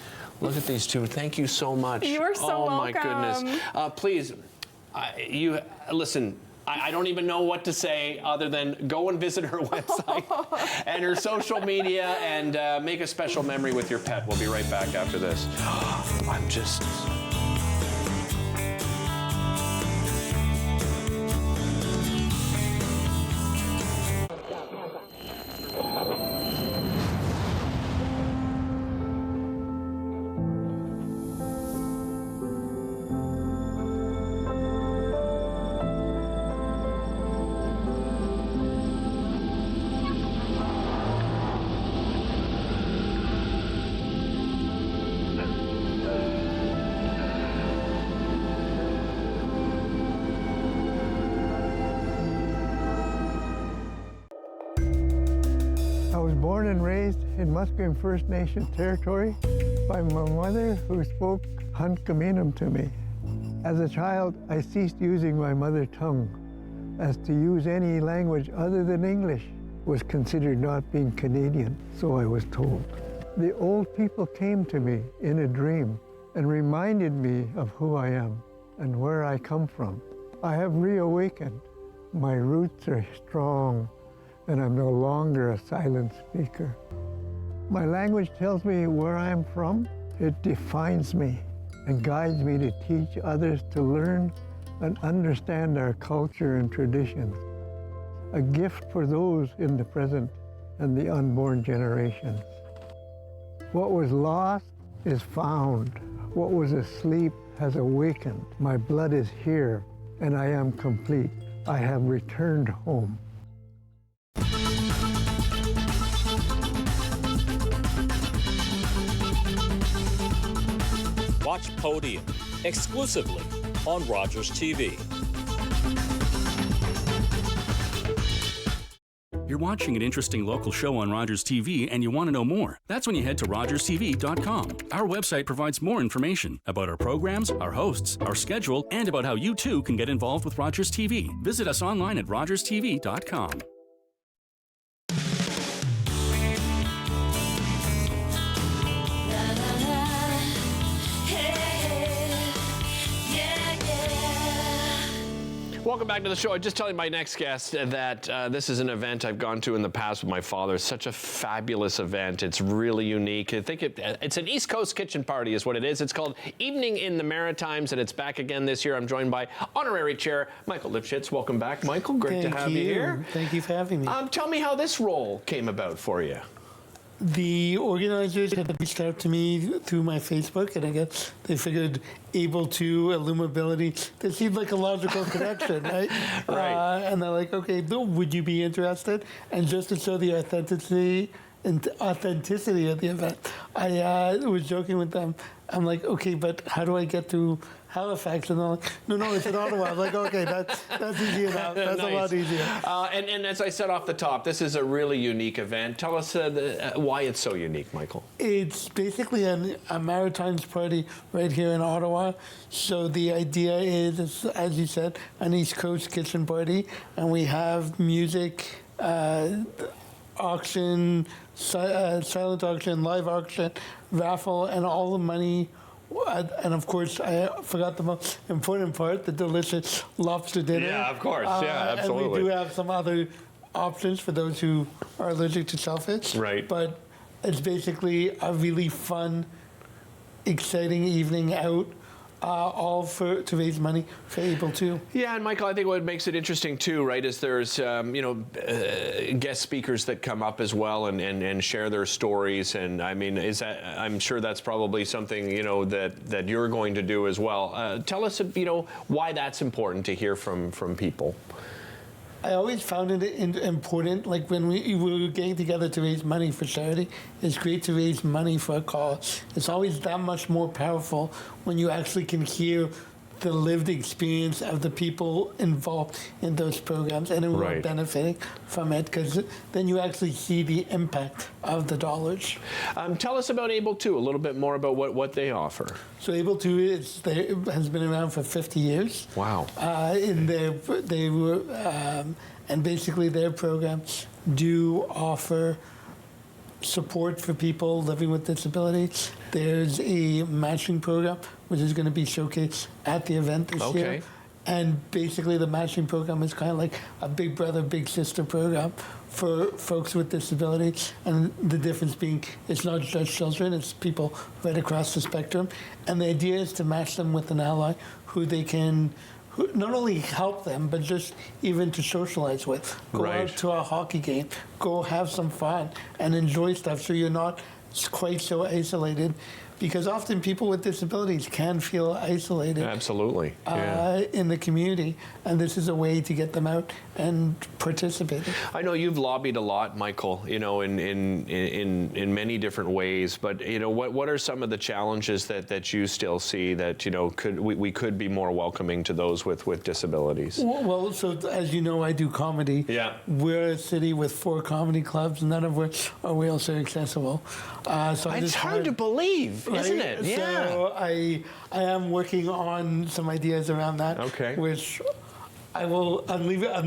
Look at these two. Thank you so much. You are so welcome. Oh, my goodness. Please, listen. I don't even know what to say other than go and visit her website and her social media and make a special memory with your pet. We'll be right back after this. I'm just... Born and raised in Musqueam First Nation territory by my mother, who spoke Hunkaminam to me. As a child, I ceased using my mother tongue, as to use any language other than English was considered not being Canadian, so I was told. The old people came to me in a dream and reminded me of who I am and where I come from. I have reawakened. My roots are strong, and I'm no longer a silent speaker. My language tells me where I'm from. It defines me and guides me to teach others to learn and understand our culture and traditions. A gift for those in the present and the unborn generations. What was lost is found. What was asleep has awakened. My blood is here, and I am complete. I have returned home. Watch Podium exclusively on Rogers TV. You're watching an interesting local show on Rogers TV and you want to know more. That's when you head to RogersTV.com. Our website provides more information about our programs, our hosts, our schedule, and about how you too can get involved with Rogers TV. Visit us online at RogersTV.com. Welcome back to the show. I just telling my next guest that this is an event I've gone to in the past with my father. It's such a fabulous event. It's really unique. I think it's an East Coast kitchen party is what it is. It's called Evening in the Maritimes, and it's back again this year. I'm joined by Honorary Chair Michael Lipschitz. Welcome back, Michael. Great to have you here. Thank you for having me. Tell me how this role came about for you. The organizers had reached out to me through my Facebook, and I guess they figured able to, Illumability, that seemed like a logical connection, right? Right. And they're like, okay, Bill, would you be interested? And just to show the authenticity of the event, I was joking with them. I'm like, okay, but how do I get to Halifax? And they're like, no, it's in Ottawa. I'm like, okay, that's easy enough. That's Nice. a lot easier. And as I said off the top, this is a really unique event. Tell us why it's so unique, Michael. It's basically a Maritimes party right here in Ottawa. So the idea is, as you said, an East Coast kitchen party, and we have music, auction, silent auction, live auction, raffle, and all the money. And of course, I forgot the most important part, the delicious lobster dinner. Yeah, of course. Yeah, absolutely. And we do have some other options for those who are allergic to shellfish. Right. But it's basically a really fun, exciting evening out, all to raise money for Able To. Yeah, and Michael, I think what makes it interesting too, right, is there's guest speakers that come up as well and share their stories, and I mean, I'm sure that's probably something that you're going to do as well. Tell us, why that's important to hear from people. I always found it important, like when we were getting together to raise money for charity, it's great to raise money for a cause. It's always that much more powerful when you actually can hear the lived experience of the people involved in those programs and who are benefiting from it, because then you actually see the impact of the dollars. Tell us about Able To, a little bit more about what they offer. So Able To has been around for 50 years. Wow. And basically their programs do offer support for people living with disabilities. There's a matching program which is going to be showcased at the event this year. And basically the matching program is kind of like a big brother, big sister program for folks with disabilities. And the difference being it's not just children, it's people right across the spectrum. And the idea is to match them with an ally who they can not only help them, but just even to socialize with. Go out to a hockey game, go have some fun, and enjoy stuff so you're not quite so isolated. Because often people with disabilities can feel isolated. Absolutely. In the community, and this is a way to get them out and participate. I know you've lobbied a lot, Michael, in many different ways, but what are some of the challenges that you still see that we could be more welcoming to those with disabilities? Well, so as you know, I do comedy. Yeah. We're a city with 4 comedy clubs, none of which are wheelchair accessible. So it's hard to believe, isn't it? Yeah. So I am working on some ideas around that. Okay. Which I'm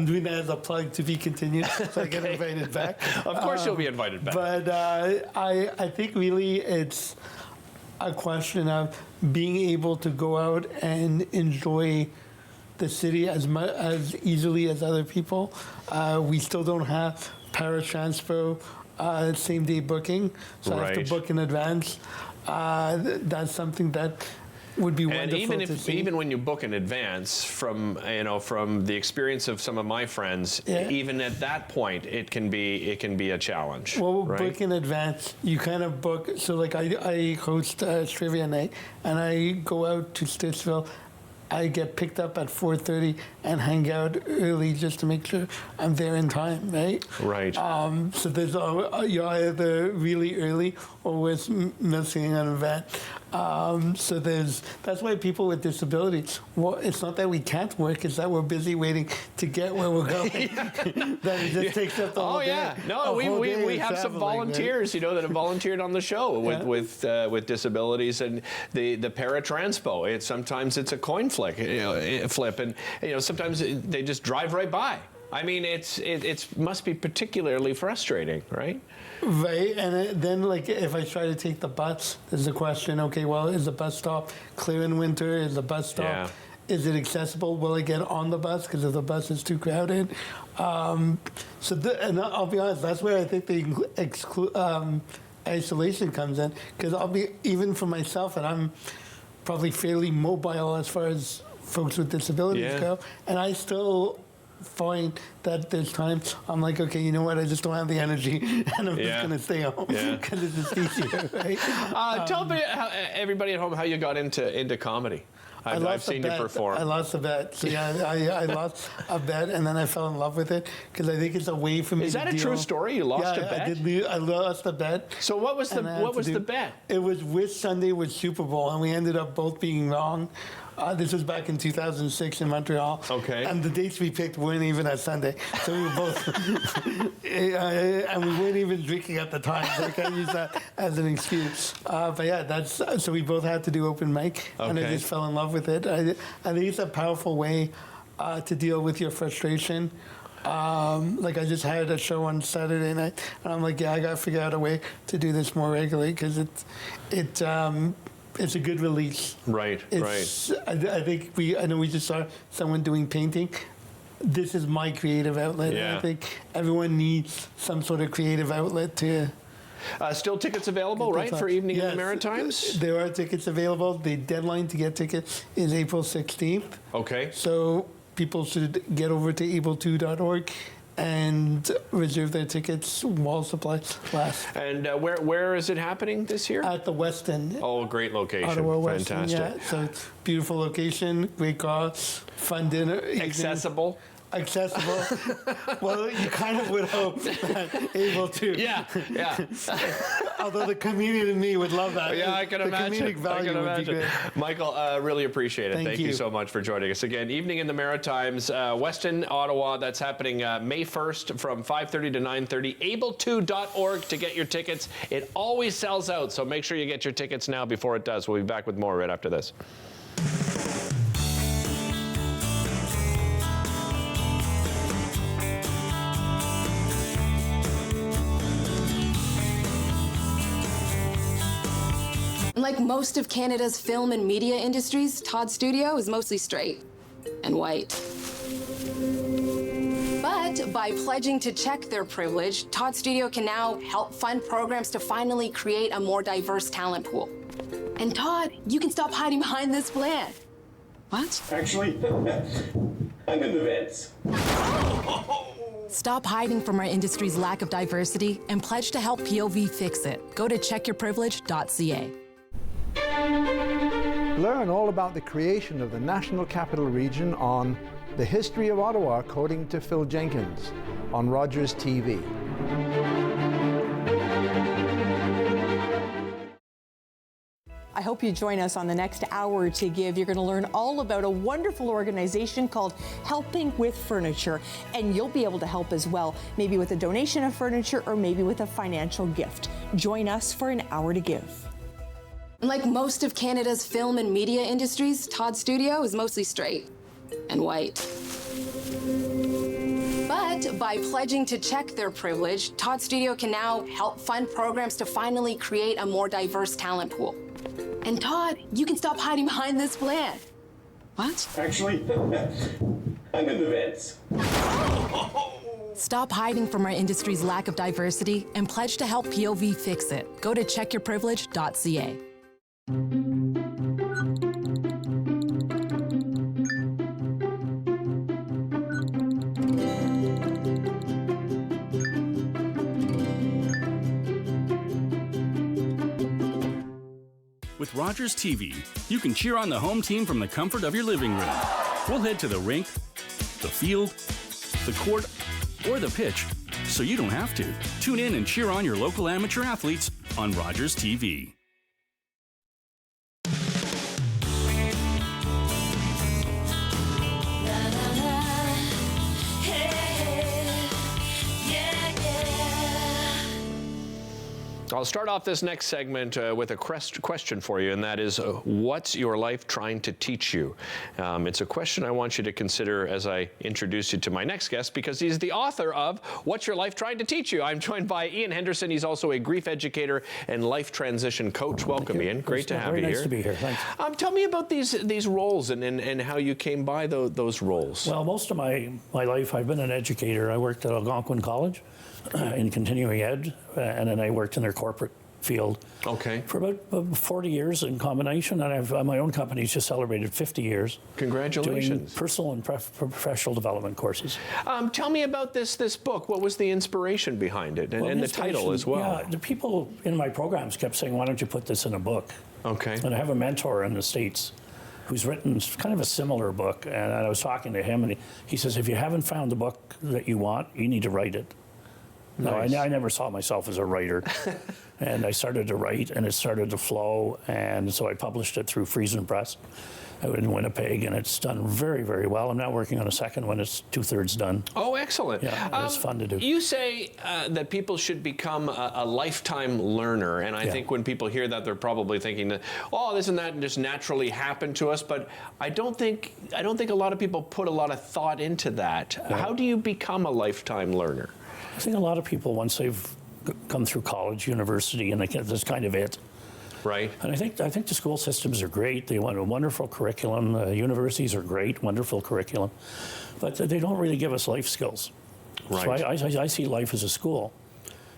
doing that as a plug to be continued, so I get invited back. Of course you'll be invited back. But I think really it's a question of being able to go out and enjoy the city as easily as other people. We still don't have paratranspo same-day booking, so I have to book in advance. That's something that would be wonderful to see. Even when you book in advance, from the experience of some of my friends, even at that point, it can be a challenge. Well, book in advance. You kind of book. So like I host trivia night, and I go out to Stittsville I get picked up at 4:30 and hang out early just to make sure I'm there in time, right? Right. So there's you're either really early or we're missing an event. So that's why people with disabilities, well, it's not that we can't work, it's that we're busy waiting to get where we're going. That it just takes up the whole day. Yeah. No, we have some volunteers, that have volunteered on the show with disabilities, and the paratranspo. Sometimes it's a coin flip, and sometimes they just drive right by. I mean, it must be particularly frustrating, right? Right, and then if I try to take the bus, there's a question, okay, well, is the bus stop clear in winter? Is the bus stop, is it accessible? Will I get on the bus? Because if the bus is too crowded. And I'll be honest, that's where I think the isolation comes in. Because even for myself, and I'm probably fairly mobile as far as folks with disabilities go, and I still find that there's times I'm like, okay, you know what? I just don't have the energy, and I'm just going to stay home because it's just easier, right? Tell everybody at home how you got into comedy. I've seen you perform. I lost a bet. So I lost a bet, and then I fell in love with it because I think it's a way for me. Is that a true story? You lost a bet? I lost a bet. So what was the bet? It was which Sunday was Super Bowl, and we ended up both being wrong. This was back in 2006 in Montreal. Okay. And the dates we picked weren't even a Sunday. So we were both, and we weren't even drinking at the time. So I can't use that as an excuse. But yeah, so we both had to do open mic, and I just fell in love with it. I think it's a powerful way to deal with your frustration. I just had a show on Saturday night, and I'm like, I got to figure out a way to do this more regularly because it's a good release. Right. I think I know we just saw someone doing painting. This is my creative outlet. Yeah. And I think everyone needs some sort of creative outlet to. Still tickets available, right, for Evening in the Maritimes? There are tickets available. The deadline to get tickets is April 16th. Okay. So people should get over to able2.org and reserve their tickets while supplies last. And where is it happening this year? At the West End. Oh, great location. Ottawa West Fantastic. End, yeah. So it's beautiful location, great cause, fun dinner. Accessible? Accessible. Well, you kind of would hope that able to. Yeah. Although the comedian in me would love that. Yeah, I can imagine. The comedic value would be great. Michael, really appreciate it. Thank you so much for joining us again. Evening in the Maritimes, Weston, Ottawa. That's happening May 1st from 5:30 to 9:30. Able2.org to get your tickets. It always sells out, so make sure you get your tickets now before it does. We'll be back with more right after this. Like most of Canada's film and media industries, Todd's studio is mostly straight and white. But by pledging to check their privilege, Todd's studio can now help fund programs to finally create a more diverse talent pool. And Todd, you can stop hiding behind this plan. What? Actually, I'm in the vents. Stop hiding from our industry's lack of diversity and pledge to help POV fix it. Go to checkyourprivilege.ca. Learn all about the creation of the National Capital Region on The History of Ottawa, according to Phil Jenkins, on Rogers TV. I hope you join us on the next Hour to Give. You're going to learn all about a wonderful organization called Helping with Furniture, and you'll be able to help as well, maybe with a donation of furniture or maybe with a financial gift. Join us for an Hour to Give. Like most of Canada's film and media industries, Todd's studio is mostly straight and white. But by pledging to check their privilege, Todd's studio can now help fund programs to finally create a more diverse talent pool. And Todd, you can stop hiding behind this plan. What? Actually, I'm in the vents. Stop hiding from our industry's lack of diversity and pledge to help POV fix it. Go to checkyourprivilege.ca. With Rogers TV, you can cheer on the home team from the comfort of your living room. We'll head to the rink, the field, the court, or the pitch, so you don't have to. Tune in and cheer on your local amateur athletes on Rogers TV. I'll start off this next segment with a question for you, and that is, what's your life trying to teach you? It's a question I want you to consider as I introduce you to my next guest, because he's the author of What's Your Life Trying to Teach You? I'm joined by Ian Henderson. He's also a grief educator and life transition coach. Welcome, Ian. Great to have you here. Very nice to be here. Thanks. Tell me about these roles and how you came by those roles. Well, most of my life I've been an educator. I worked at Algonquin College in continuing ed, and then I worked in their corporate field for about 40 years in combination, and I've my own company's just celebrated 50 years. Congratulations. Doing personal and professional development courses. Tell me about this book. What was the inspiration behind it, and the title as well? Yeah, the people in my programs kept saying, why don't you put this in a book? Okay. And I have a mentor in the States who's written kind of a similar book, and I was talking to him, and he says, if you haven't found the book that you want, you need to write it. Nice. No, I never saw myself as a writer. And I started to write, and it started to flow, and so I published it through Friesen Press in Winnipeg, and it's done very, very well. I'm now working on a second one. It's 2/3 done. Oh, excellent. Yeah, it's fun to do. You say that people should become a lifetime learner, and I think when people hear that, they're probably thinking that, oh, this and that just naturally happened to us, but I don't think a lot of people put a lot of thought into that. Yeah. How do you become a lifetime learner? I think a lot of people, once they've come through college, university, and that's kind of it. Right. And I think the school systems are great. They want a wonderful curriculum. Universities are great, wonderful curriculum, but they don't really give us life skills. Right. So I see life as a school,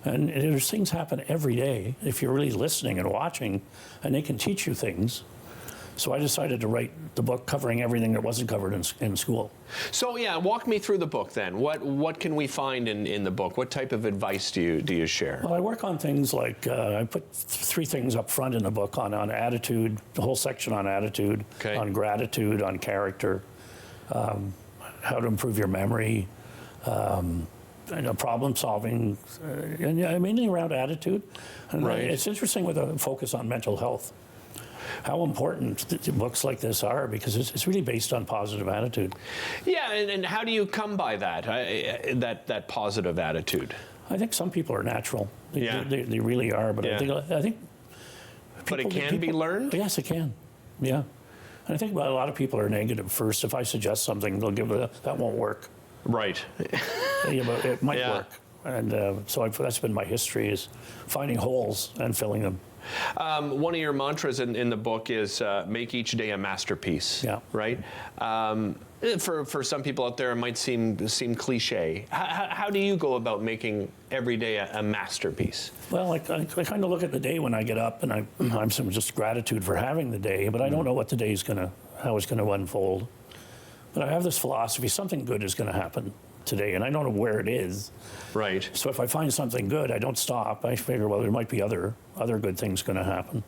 and there's things happen every day if you're really listening and watching, and they can teach you things. So I decided to write the book covering everything that wasn't covered in school. So yeah, walk me through the book then. What can we find in the book? What type of advice do you share? Well, I work on things like, I put 3 things up front in the book on attitude, the whole section on attitude, on gratitude, on character, how to improve your memory, problem solving, and mainly around attitude. And it's interesting with a focus on mental health, how important books like this are, because it's really based on positive attitude. Yeah, and how do you come by that, that positive attitude? I think some people are natural. They really are, but I think but it can be learned? Yes, it can. Yeah. And I think a lot of people are negative first. If I suggest something, they'll give it that won't work. Right. But it might work. And so that's been my history, is finding holes and filling them. One of your mantras in the book is make each day a masterpiece. Yeah. Right. For some people out there, it might seem cliche. How do you go about making every day a masterpiece? Well, I kind of look at the day when I get up, and I'm some just gratitude for having the day, but I don't know what the day is how it's gonna unfold. But I have this philosophy: something good is gonna happen today, and I don't know where it is. Right. So if I find something good, I don't stop. I figure, well, there might be other good things going to happen.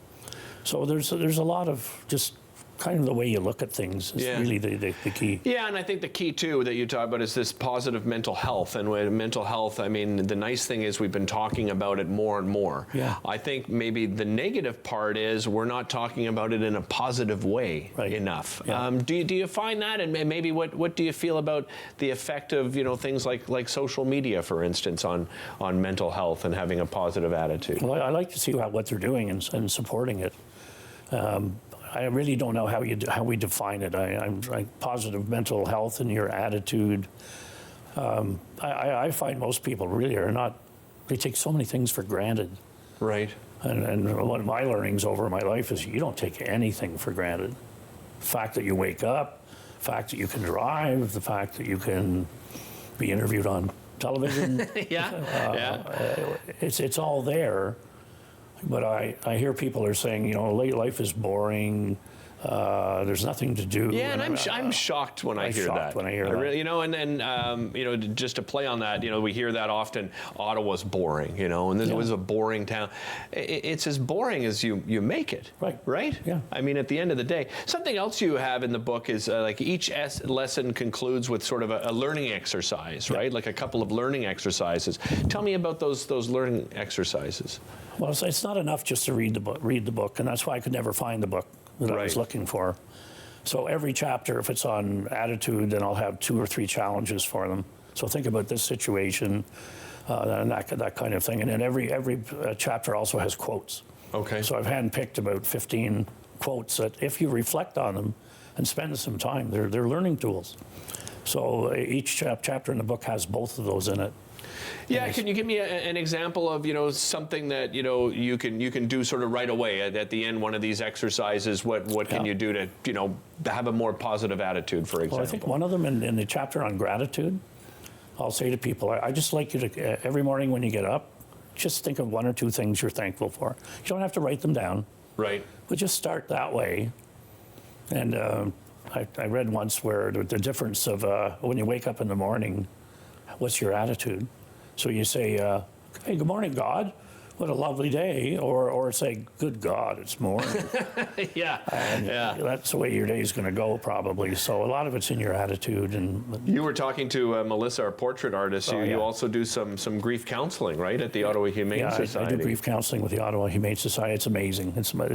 So there's a lot of just kind of the way you look at things is really the key. Yeah, and I think the key too that you talk about is this positive mental health. And with mental health, I mean, the nice thing is we've been talking about it more and more. Yeah. I think maybe the negative part is we're not talking about it in a positive way enough. Yeah. Do you find that, and maybe what do you feel about the effect of things like social media, for instance, on mental health and having a positive attitude? Well, I like to see what they're doing and supporting it. I really don't know how we define it. I'm like positive mental health and your attitude. I find most people really are not. They take so many things for granted. Right. And one of my learnings over my life is you don't take anything for granted. The fact that you wake up, the fact that you can drive, the fact that you can be interviewed on television. It's all there. But I hear people are saying, life is boring, There's nothing to do. Yeah, and I'm shocked when I hear that. When I hear that. Really, just to play on that, we hear that often. Ottawa's boring, and this was a boring town. It's as boring as you make it. Right. Yeah. I mean, at the end of the day, something else you have in the book is like each lesson concludes with sort of a learning exercise, right? Like a couple of learning exercises. Tell me about those learning exercises. Well, it's not enough just to read the book, and that's why I could never find the book that I was looking for. So every chapter, if it's on attitude, then I'll have 2 or 3 challenges for them. So think about this situation and that kind of thing. And then every chapter also has quotes. Okay. So I've handpicked about 15 quotes that, if you reflect on them and spend some time, they're learning tools. So each chapter in the book has both of those in it. Yeah, can you give me an example of something that you can do sort of right away at the end, one of these exercises? What can you do to have a more positive attitude, for example? Well, I think one of them in the chapter on gratitude, I'll say to people, I just like you to every morning when you get up, just think of 1 or 2 things you're thankful for. You don't have to write them down. Right. But just start that way. And I read once where the difference of when you wake up in the morning, what's your attitude? So you say, hey, good morning, God. What a lovely day. Or say, good God, it's morning. Yeah. That's the way your day is going to go, probably. So a lot of it's in your attitude. And you were talking to Melissa, our portrait artist. You also do some grief counseling, right, at the Ottawa Humane Society? I do grief counseling with the Ottawa Humane Society. It's amazing. It's my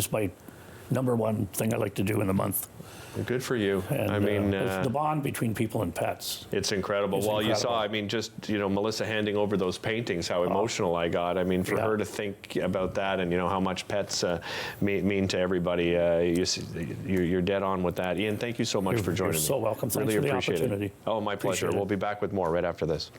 #1 thing I like to do in the month. Well, good for you. And, I mean, the bond between people and pets. It's incredible. You saw, I mean, just, Melissa handing over those paintings, how emotional I got. I mean, for her to think about that and, how much pets mean to everybody, you're dead on with that. Ian, thank you so much for joining me. You're so welcome. Thanks really for the appreciate opportunity. It. Oh, my pleasure. We'll be back with more right after this.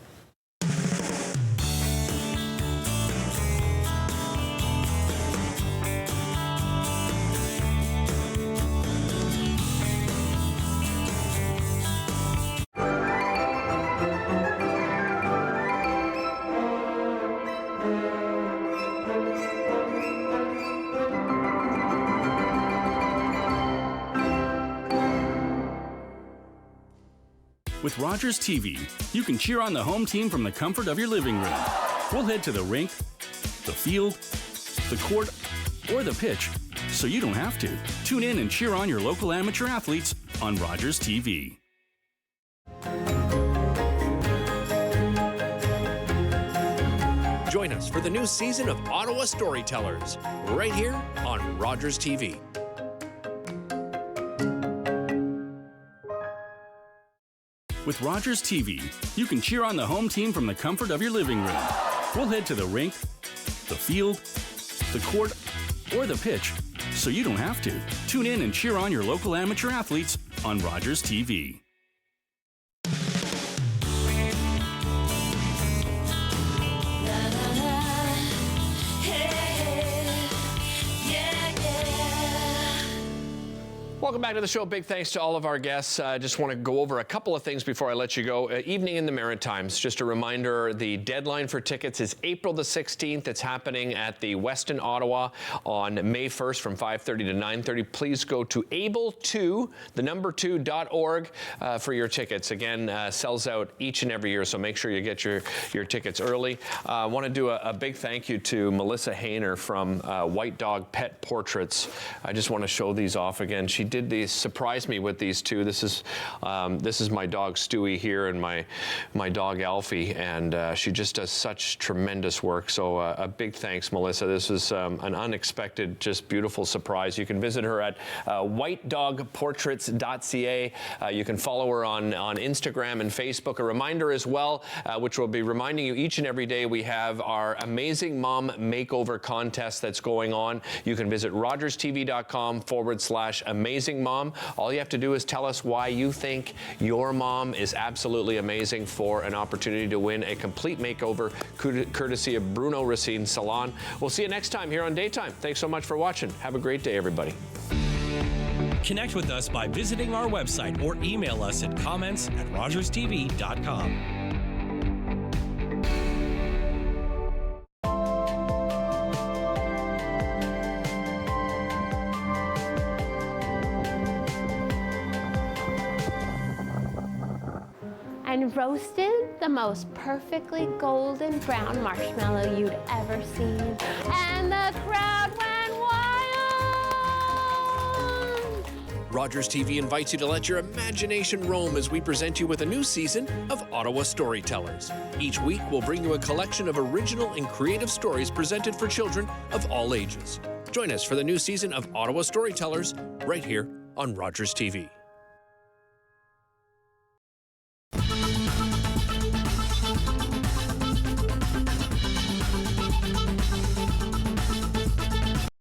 With Rogers TV, you can cheer on the home team from the comfort of your living room. We'll head to the rink, the field, the court, or the pitch, so you don't have to. Tune in and cheer on your local amateur athletes on Rogers TV. Join us for the new season of Ottawa Storytellers, right here on Rogers TV. With Rogers TV, you can cheer on the home team from the comfort of your living room. We'll head to the rink, the field, the court, or the pitch, so you don't have to. Tune in and cheer on your local amateur athletes on Rogers TV. Welcome back to the show. Big thanks to all of our guests. I just want to go over a couple of things before I let you go. Evening in the Maritimes. Just a reminder, the deadline for tickets is April the 16th. It's happening at the Westin Ottawa on May 1st from 5:30 to 9:30. Please go to able2.org for your tickets. Again, sells out each and every year, so make sure you get your tickets early. I want to do a big thank you to Melissa Hayner from White Dog Pet Portraits. I just want to show these off again. She did these, surprised me with these two. This is my dog Stewie here and my dog Alfie, and she just does such tremendous work. So a big thanks, Melissa. This is an unexpected, just beautiful surprise. You can visit her at whitedogportraits.ca. You can follow her on Instagram and Facebook. A reminder as well, which will be reminding you each and every day, we have our Amazing Mom Makeover contest that's going on. You can visit rogerstv.com/amazing mom. All you have to do is tell us why you think your mom is absolutely amazing for an opportunity to win a complete makeover courtesy of Bruno Racine Salon. We'll see you next time here on Daytime. Thanks so much for watching. Have a great day, everybody. Connect with us by visiting our website or email us at comments@rogerstv.com. roasted the most perfectly golden brown marshmallow you'd ever seen. And the crowd went wild! Rogers TV invites you to let your imagination roam as we present you with a new season of Ottawa Storytellers. Each week, we'll bring you a collection of original and creative stories presented for children of all ages. Join us for the new season of Ottawa Storytellers right here on Rogers TV.